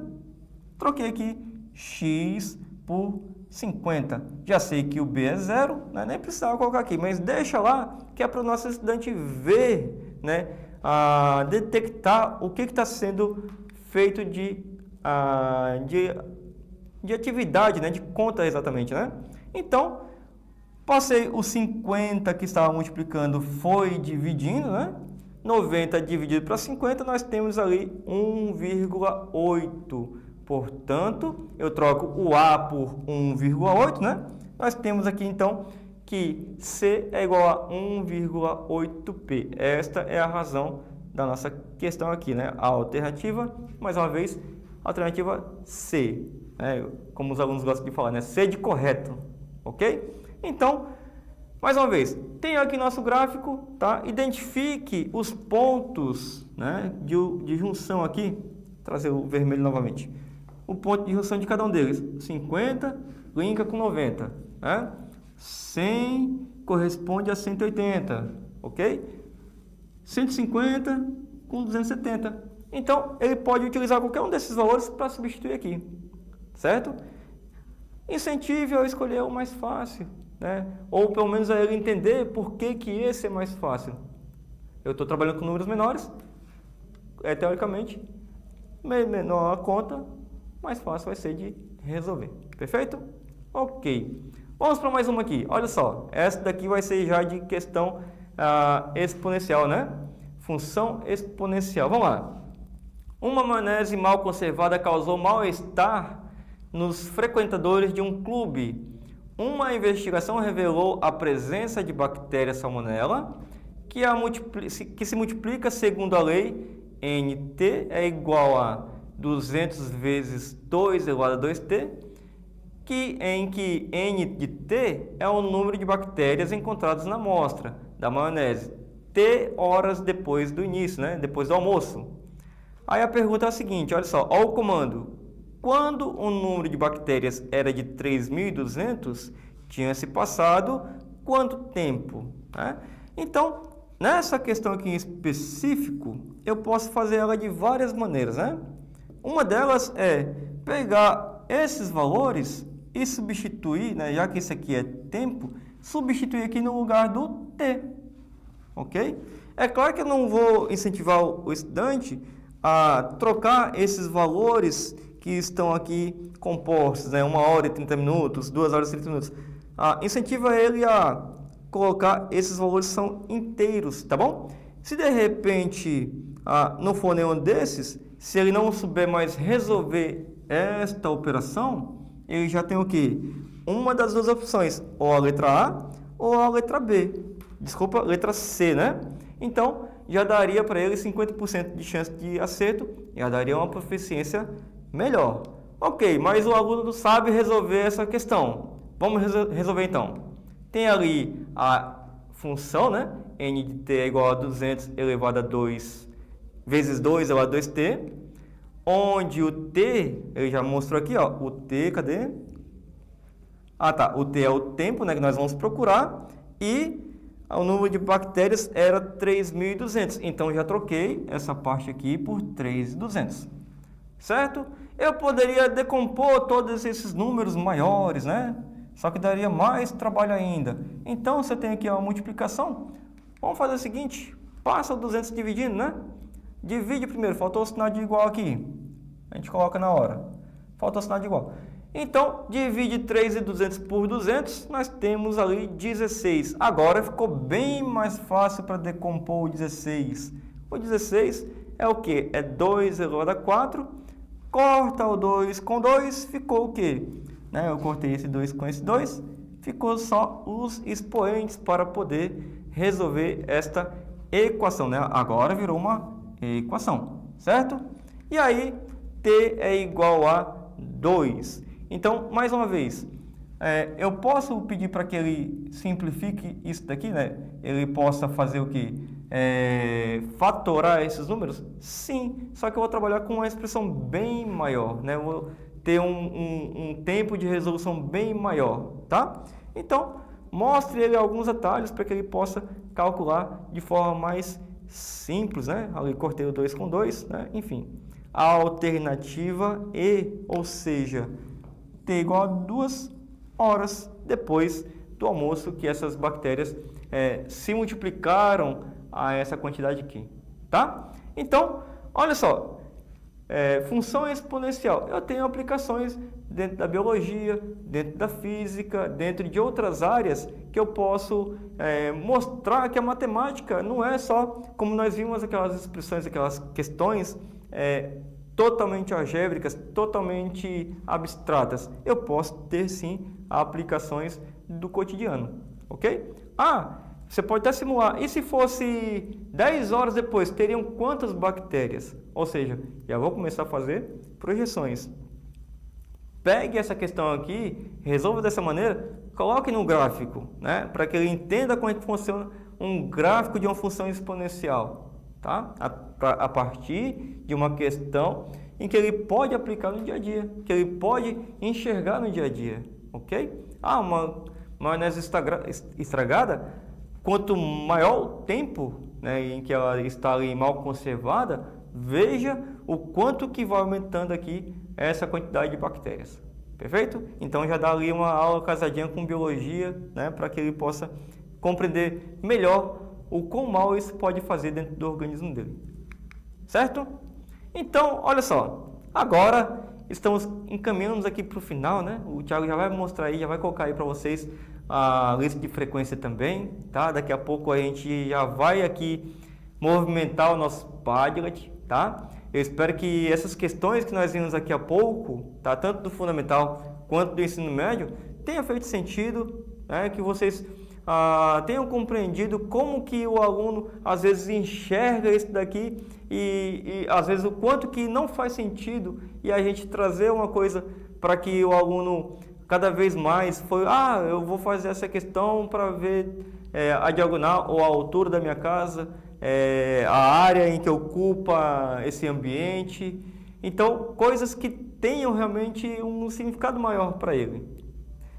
troquei aqui x por 50. Já sei que o b é zero, né? Nem precisava colocar aqui, mas deixa lá que é para o nosso estudante ver, né? Detectar o que está sendo feito de atividade, né? De conta exatamente, né? Então, passei o 50 que estava multiplicando, foi dividindo, né? 90 dividido para 50, nós temos ali 1,8. Portanto, eu troco o A por 1,8, né? Nós temos aqui, então, que C é igual a 1,8P. Esta é a razão da nossa questão aqui, né? A alternativa, mais uma vez, alternativa C, né? Como os alunos gostam de falar, né? C de correto, ok? Então, mais uma vez, tem aqui nosso gráfico, tá? Identifique os pontos, né, de junção aqui, trazer o vermelho novamente. O ponto de junção de cada um deles, 50 linka com 90, né? 100 corresponde a 180, ok? 150 com 270. Então, ele pode utilizar qualquer um desses valores para substituir aqui, certo? Incentive a escolher o mais fácil, né? Ou pelo menos a ele entender por que esse é mais fácil. Eu estou trabalhando com números menores, teoricamente, menor a conta, mais fácil vai ser de resolver. Perfeito? Ok. Vamos para mais uma aqui. Olha só, essa daqui vai ser já de questão exponencial, né? Função exponencial. Vamos lá. Uma maionese mal conservada causou mal-estar nos frequentadores de um clube. Uma investigação revelou a presença de bactéria salmonella que se multiplica segundo a lei NT é igual a 200 vezes 2 elevado a 2t, em que N de T é o número de bactérias encontradas na amostra da maionese, T horas depois do início, né? Depois do almoço. Aí a pergunta é a seguinte, olha só, olha o comando. Quando o número de bactérias era de 3.200, tinha se passado quanto tempo? Né? Então, nessa questão aqui em específico, eu posso fazer ela de várias maneiras, né? Uma delas é pegar esses valores e substituir, né, já que isso aqui é tempo, substituir aqui no lugar do T, ok? É claro que eu não vou incentivar o estudante a trocar esses valores que estão aqui compostos, né, 1 hora e 30 minutos, 2 horas e 30 minutos. Incentiva ele a colocar esses valores são inteiros, tá bom? Se de repente não for nenhum desses, se ele não souber mais resolver esta operação, ele já tem o quê? Uma das duas opções, ou a letra A ou a letra B. Desculpa, letra C, né? Então, já daria para ele 50% de chance de acerto, já daria uma proficiência melhor. Ok, mas o aluno não sabe resolver essa questão. Vamos resolver então. tem ali a função, né? N de t é igual a 200 elevado a 2 vezes 2 elevado a 2t, onde o t, ele já mostrou aqui, ó, o t, cadê? Ah, tá, o t é o tempo, né, que nós vamos procurar, e o número de bactérias era 3.200, então já troquei essa parte aqui por 3.200, certo? Eu poderia decompor todos esses números maiores, né? Só que daria mais trabalho ainda. Então, você tem aqui a multiplicação. Vamos fazer o seguinte, passa o 200 dividindo, né? Divide primeiro, faltou o sinal de igual aqui. A gente coloca na hora. Faltou o sinal de igual. Então, divide 3.200 por 200, nós temos ali 16. Agora ficou bem mais fácil para decompor o 16. O 16 é o quê? É 2 elevado a 4. Corta o 2 com 2, ficou o quê? Né? Eu cortei esse 2 com esse 2, ficou só os expoentes para poder resolver esta equação, né? Agora virou uma equação, certo? E aí, t é igual a 2. Então, mais uma vez, eu posso pedir para que ele simplifique isso daqui, né? Ele possa fazer o quê? Fatorar esses números? Sim, só que eu vou trabalhar com uma expressão bem maior, né? Eu vou ter um tempo de resolução bem maior, tá? Então, mostre ele alguns atalhos para que ele possa calcular de forma mais simples, né? Ali cortei o 2 com 2, né? Enfim, a alternativa E, ou seja, t igual a 2 horas depois do almoço que essas bactérias se multiplicaram a essa quantidade aqui, tá? Então, olha só, função exponencial, eu tenho aplicações dentro da biologia, dentro da física, dentro de outras áreas que eu posso mostrar que a matemática não é só, como nós vimos aquelas expressões, aquelas questões totalmente algébricas, totalmente abstratas. Eu posso ter sim aplicações do cotidiano, ok? Você pode até simular. E se fosse 10 horas depois, teriam quantas bactérias? Ou seja, já vou começar a fazer projeções. Pegue essa questão aqui, resolva dessa maneira, coloque no gráfico, né? Para que ele entenda como é que funciona um gráfico de uma função exponencial, tá? A partir de uma questão em que ele pode aplicar no dia a dia, que ele pode enxergar no dia a dia, ok? Uma maionese estragada, quanto maior o tempo, né, em que ela está ali mal conservada, veja o quanto que vai aumentando aqui essa quantidade de bactérias. Perfeito? Então já dá ali uma aula casadinha com biologia, né, para que ele possa compreender melhor o quão mal isso pode fazer dentro do organismo dele. Certo? Então, olha só, agora estamos encaminhando aqui para o final, né? O Thiago já vai mostrar aí, já vai colocar aí para vocês a lista de frequência também, tá? Daqui a pouco a gente já vai aqui movimentar o nosso Padlet, tá? Eu espero que essas questões que nós vimos aqui há pouco, tá? Tanto do fundamental quanto do ensino médio, tenha feito sentido, né? Que vocês tenham compreendido como que o aluno às vezes enxerga isso daqui e às vezes o quanto que não faz sentido, e a gente trazer uma coisa para que o aluno cada vez mais eu vou fazer essa questão para ver a diagonal ou a altura da minha casa, a área em que ocupa esse ambiente. Então, coisas que tenham realmente um significado maior para ele.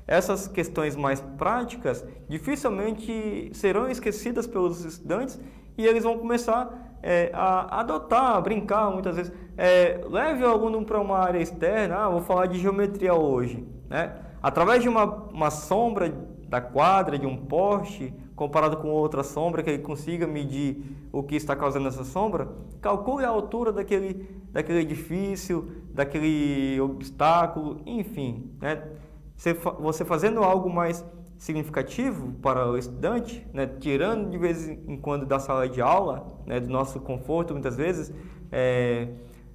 Essas questões mais práticas dificilmente serão esquecidas pelos estudantes e eles vão começar a adotar, a brincar muitas vezes. Leve o aluno para uma área externa, vou falar de geometria hoje, né? Através de uma sombra da quadra, de um poste, comparado com outra sombra, que ele consiga medir o que está causando essa sombra, calcule a altura daquele edifício, daquele obstáculo, enfim, né? Você fazendo algo mais significativo para o estudante, né, tirando de vez em quando da sala de aula, né, do nosso conforto muitas vezes.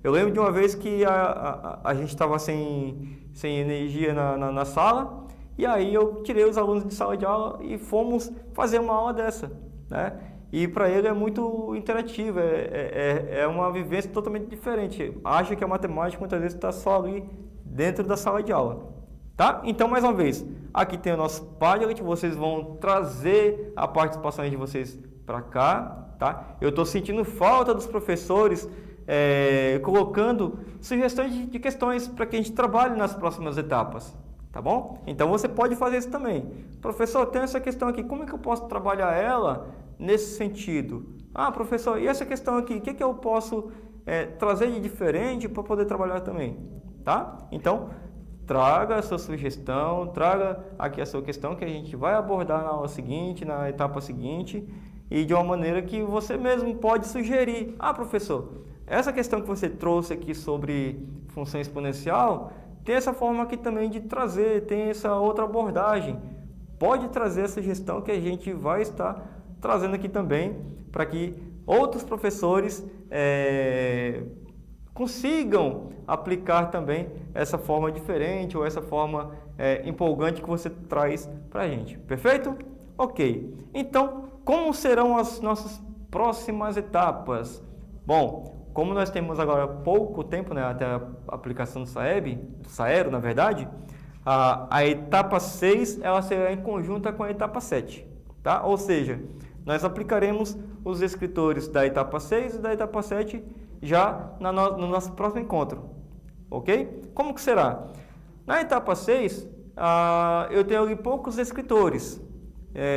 Eu lembro de uma vez que a gente estava sem energia na sala, e aí eu tirei os alunos de sala de aula e fomos fazer uma aula dessa, né? E para ele é muito interativo, é uma vivência totalmente diferente. Acha que a matemática muitas vezes está só ali dentro da sala de aula. Tá? Então, mais uma vez, aqui tem o nosso Padlet, vocês vão trazer a participação de vocês para cá, tá? Eu estou sentindo falta dos professores colocando sugestões de questões para que a gente trabalhe nas próximas etapas, tá bom? Então, você pode fazer isso também. Professor, tem essa questão aqui, como é que eu posso trabalhar ela nesse sentido? Ah, professor, e essa questão aqui, o que eu posso trazer de diferente para poder trabalhar também, tá? Então, traga a sua sugestão, traga aqui a sua questão que a gente vai abordar na aula seguinte, na etapa seguinte, e de uma maneira que você mesmo pode sugerir. Ah, professor, essa questão que você trouxe aqui sobre função exponencial, tem essa forma aqui também de trazer, tem essa outra abordagem. Pode trazer a sugestão que a gente vai estar trazendo aqui também, para que outros professores consigam aplicar também essa forma diferente ou essa forma empolgante que você traz para a gente. Perfeito? Ok. Então, como serão as nossas próximas etapas? Bom, como nós temos agora pouco tempo, né, até a aplicação do Saero, na verdade, a etapa 6 ela será em conjunta com a etapa 7. Tá? Ou seja, nós aplicaremos os descritores da etapa 6 e da etapa 7 já no nosso próximo encontro, ok? Como que será? Na etapa 6, eu tenho ali poucos descritores,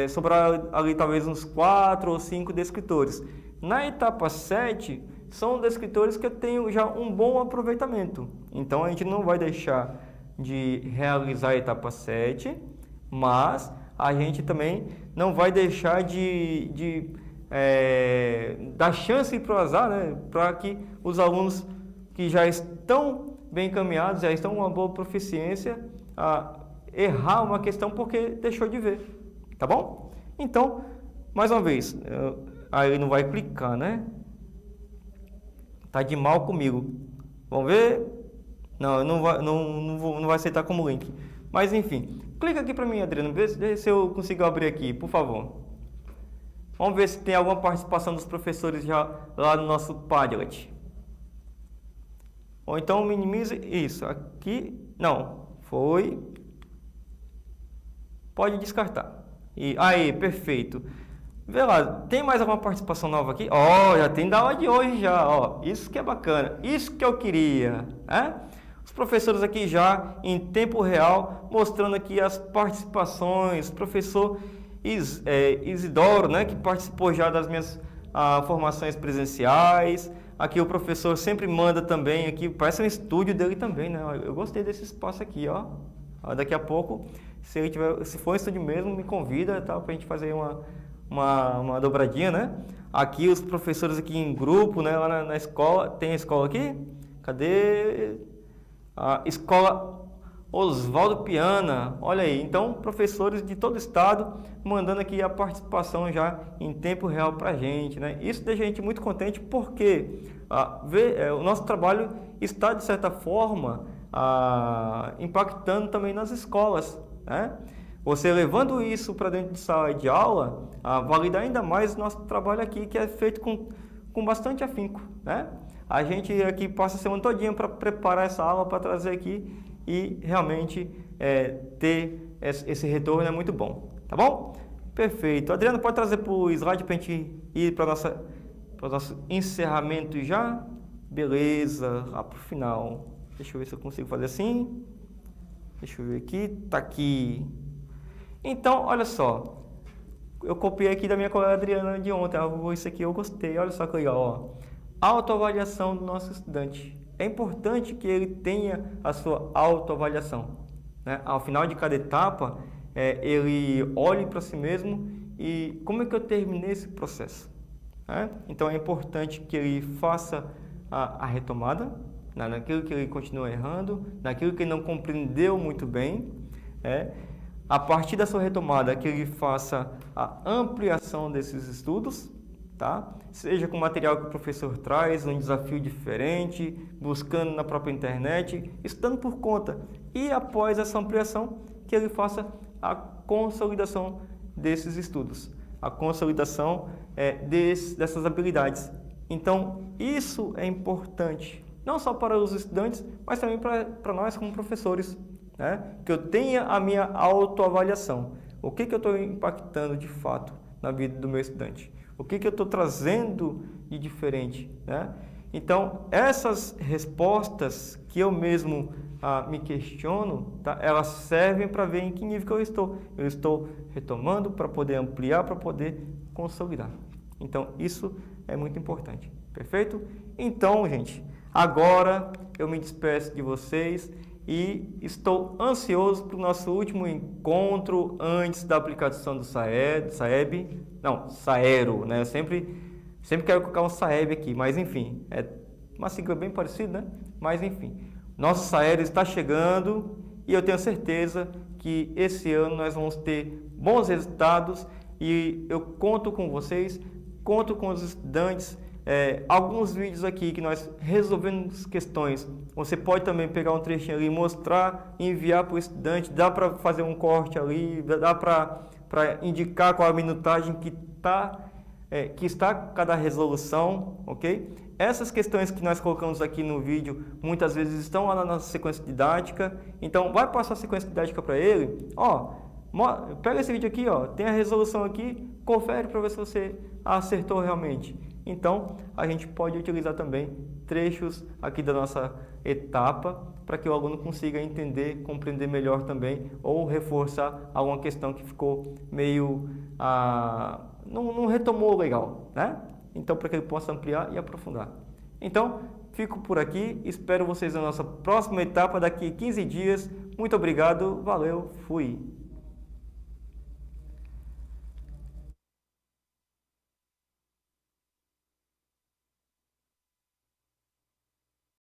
sobrará ali talvez uns 4 ou 5 descritores. Na etapa 7, são descritores que eu tenho já um bom aproveitamento, então a gente não vai deixar de realizar a etapa 7, mas a gente também não vai deixar de dar chance para o azar, né, para que os alunos que já estão bem encaminhados, já estão com uma boa proficiência, errar uma questão porque deixou de ver, tá bom? Então, mais uma vez, aí não vai clicar, né? Tá de mal comigo. Vamos ver? Não, não vai aceitar como link. Mas enfim, clica aqui para mim, Adriano, vê se eu consigo abrir aqui, por favor. Vamos ver se tem alguma participação dos professores já lá no nosso Padlet. Ou então minimize isso. Aqui, não, foi. Pode descartar. Aí, perfeito. Vê lá, tem mais alguma participação nova aqui? Ó, já tem da aula de hoje já, ó. Isso que é bacana, isso que eu queria, né? Os professores aqui já em tempo real, mostrando aqui as participações. Professor Isidoro, né, que participou já das minhas formações presenciais. Aqui o professor sempre manda também, aqui parece um estúdio dele também, né? Eu gostei desse espaço aqui, ó. Daqui a pouco, se for um estúdio mesmo, me convida, tá, pra gente fazer uma dobradinha, né? Aqui os professores aqui em grupo, né, lá na escola. Tem a escola aqui? Cadê? A escola Oswaldo Piana, olha aí, então professores de todo o estado mandando aqui a participação já em tempo real para a gente, né? Isso deixa a gente muito contente porque o nosso trabalho está de certa forma impactando também nas escolas, né? Você levando isso para dentro de sala de aula, valida ainda mais o nosso trabalho aqui, que é feito com bastante afinco, né? A gente aqui passa a semana todinha para preparar essa aula, para trazer aqui e realmente ter esse retorno é muito bom, tá bom? Perfeito. Adriano, pode trazer para o slide para a gente ir para o nosso encerramento já? Beleza, lá para o final. Deixa eu ver se eu consigo fazer assim. Deixa eu ver aqui, tá aqui. Então, olha só. Eu copiei aqui da minha colega Adriana de ontem. Isso aqui eu gostei, olha só que legal, ó. Autoavaliação do nosso estudante. É importante que ele tenha a sua autoavaliação, né? Ao final de cada etapa, ele olhe para si mesmo e como é que eu terminei esse processo, né? Então é importante que ele faça a retomada, né? Naquilo que ele continua errando, naquilo que ele não compreendeu muito bem, a partir da sua retomada que ele faça a ampliação desses estudos, tá? Seja com o material que o professor traz, um desafio diferente, buscando na própria internet, estudando por conta. E após essa ampliação, que ele faça a consolidação desses estudos, a consolidação dessas habilidades. Então, isso é importante, não só para os estudantes, mas também para nós como professores, né? Que eu tenha a minha autoavaliação. O que eu estou impactando de fato na vida do meu estudante? O que eu estou trazendo de diferente, né? Então, essas respostas que eu mesmo me questiono, tá? Elas servem para ver em que nível que eu estou. Eu estou retomando para poder ampliar, para poder consolidar. Então, isso é muito importante. Perfeito? Então, gente, agora eu me despeço de vocês e estou ansioso para o nosso último encontro antes da aplicação do Saeb. Não, Saero, né? Eu sempre quero colocar um Saeb aqui, mas enfim, é uma sigla bem parecida, né? Mas enfim, nosso Saero está chegando e eu tenho certeza que esse ano nós vamos ter bons resultados e eu conto com vocês, conto com os estudantes. Alguns vídeos aqui que nós resolvemos questões, você pode também pegar um trechinho ali, mostrar, enviar para o estudante, dá para fazer um corte ali, dá para indicar qual a minutagem que está cada resolução, ok? Essas questões que nós colocamos aqui no vídeo, muitas vezes estão lá na nossa sequência didática, então vai passar a sequência didática para ele, pega esse vídeo aqui, tem a resolução aqui, confere para ver se você acertou realmente. Então, a gente pode utilizar também trechos aqui da nossa etapa para que o aluno consiga entender, compreender melhor também ou reforçar alguma questão que ficou meio... não retomou legal, né? Então, para que ele possa ampliar e aprofundar. Então, fico por aqui, espero vocês na nossa próxima etapa daqui a 15 dias. Muito obrigado, valeu, fui!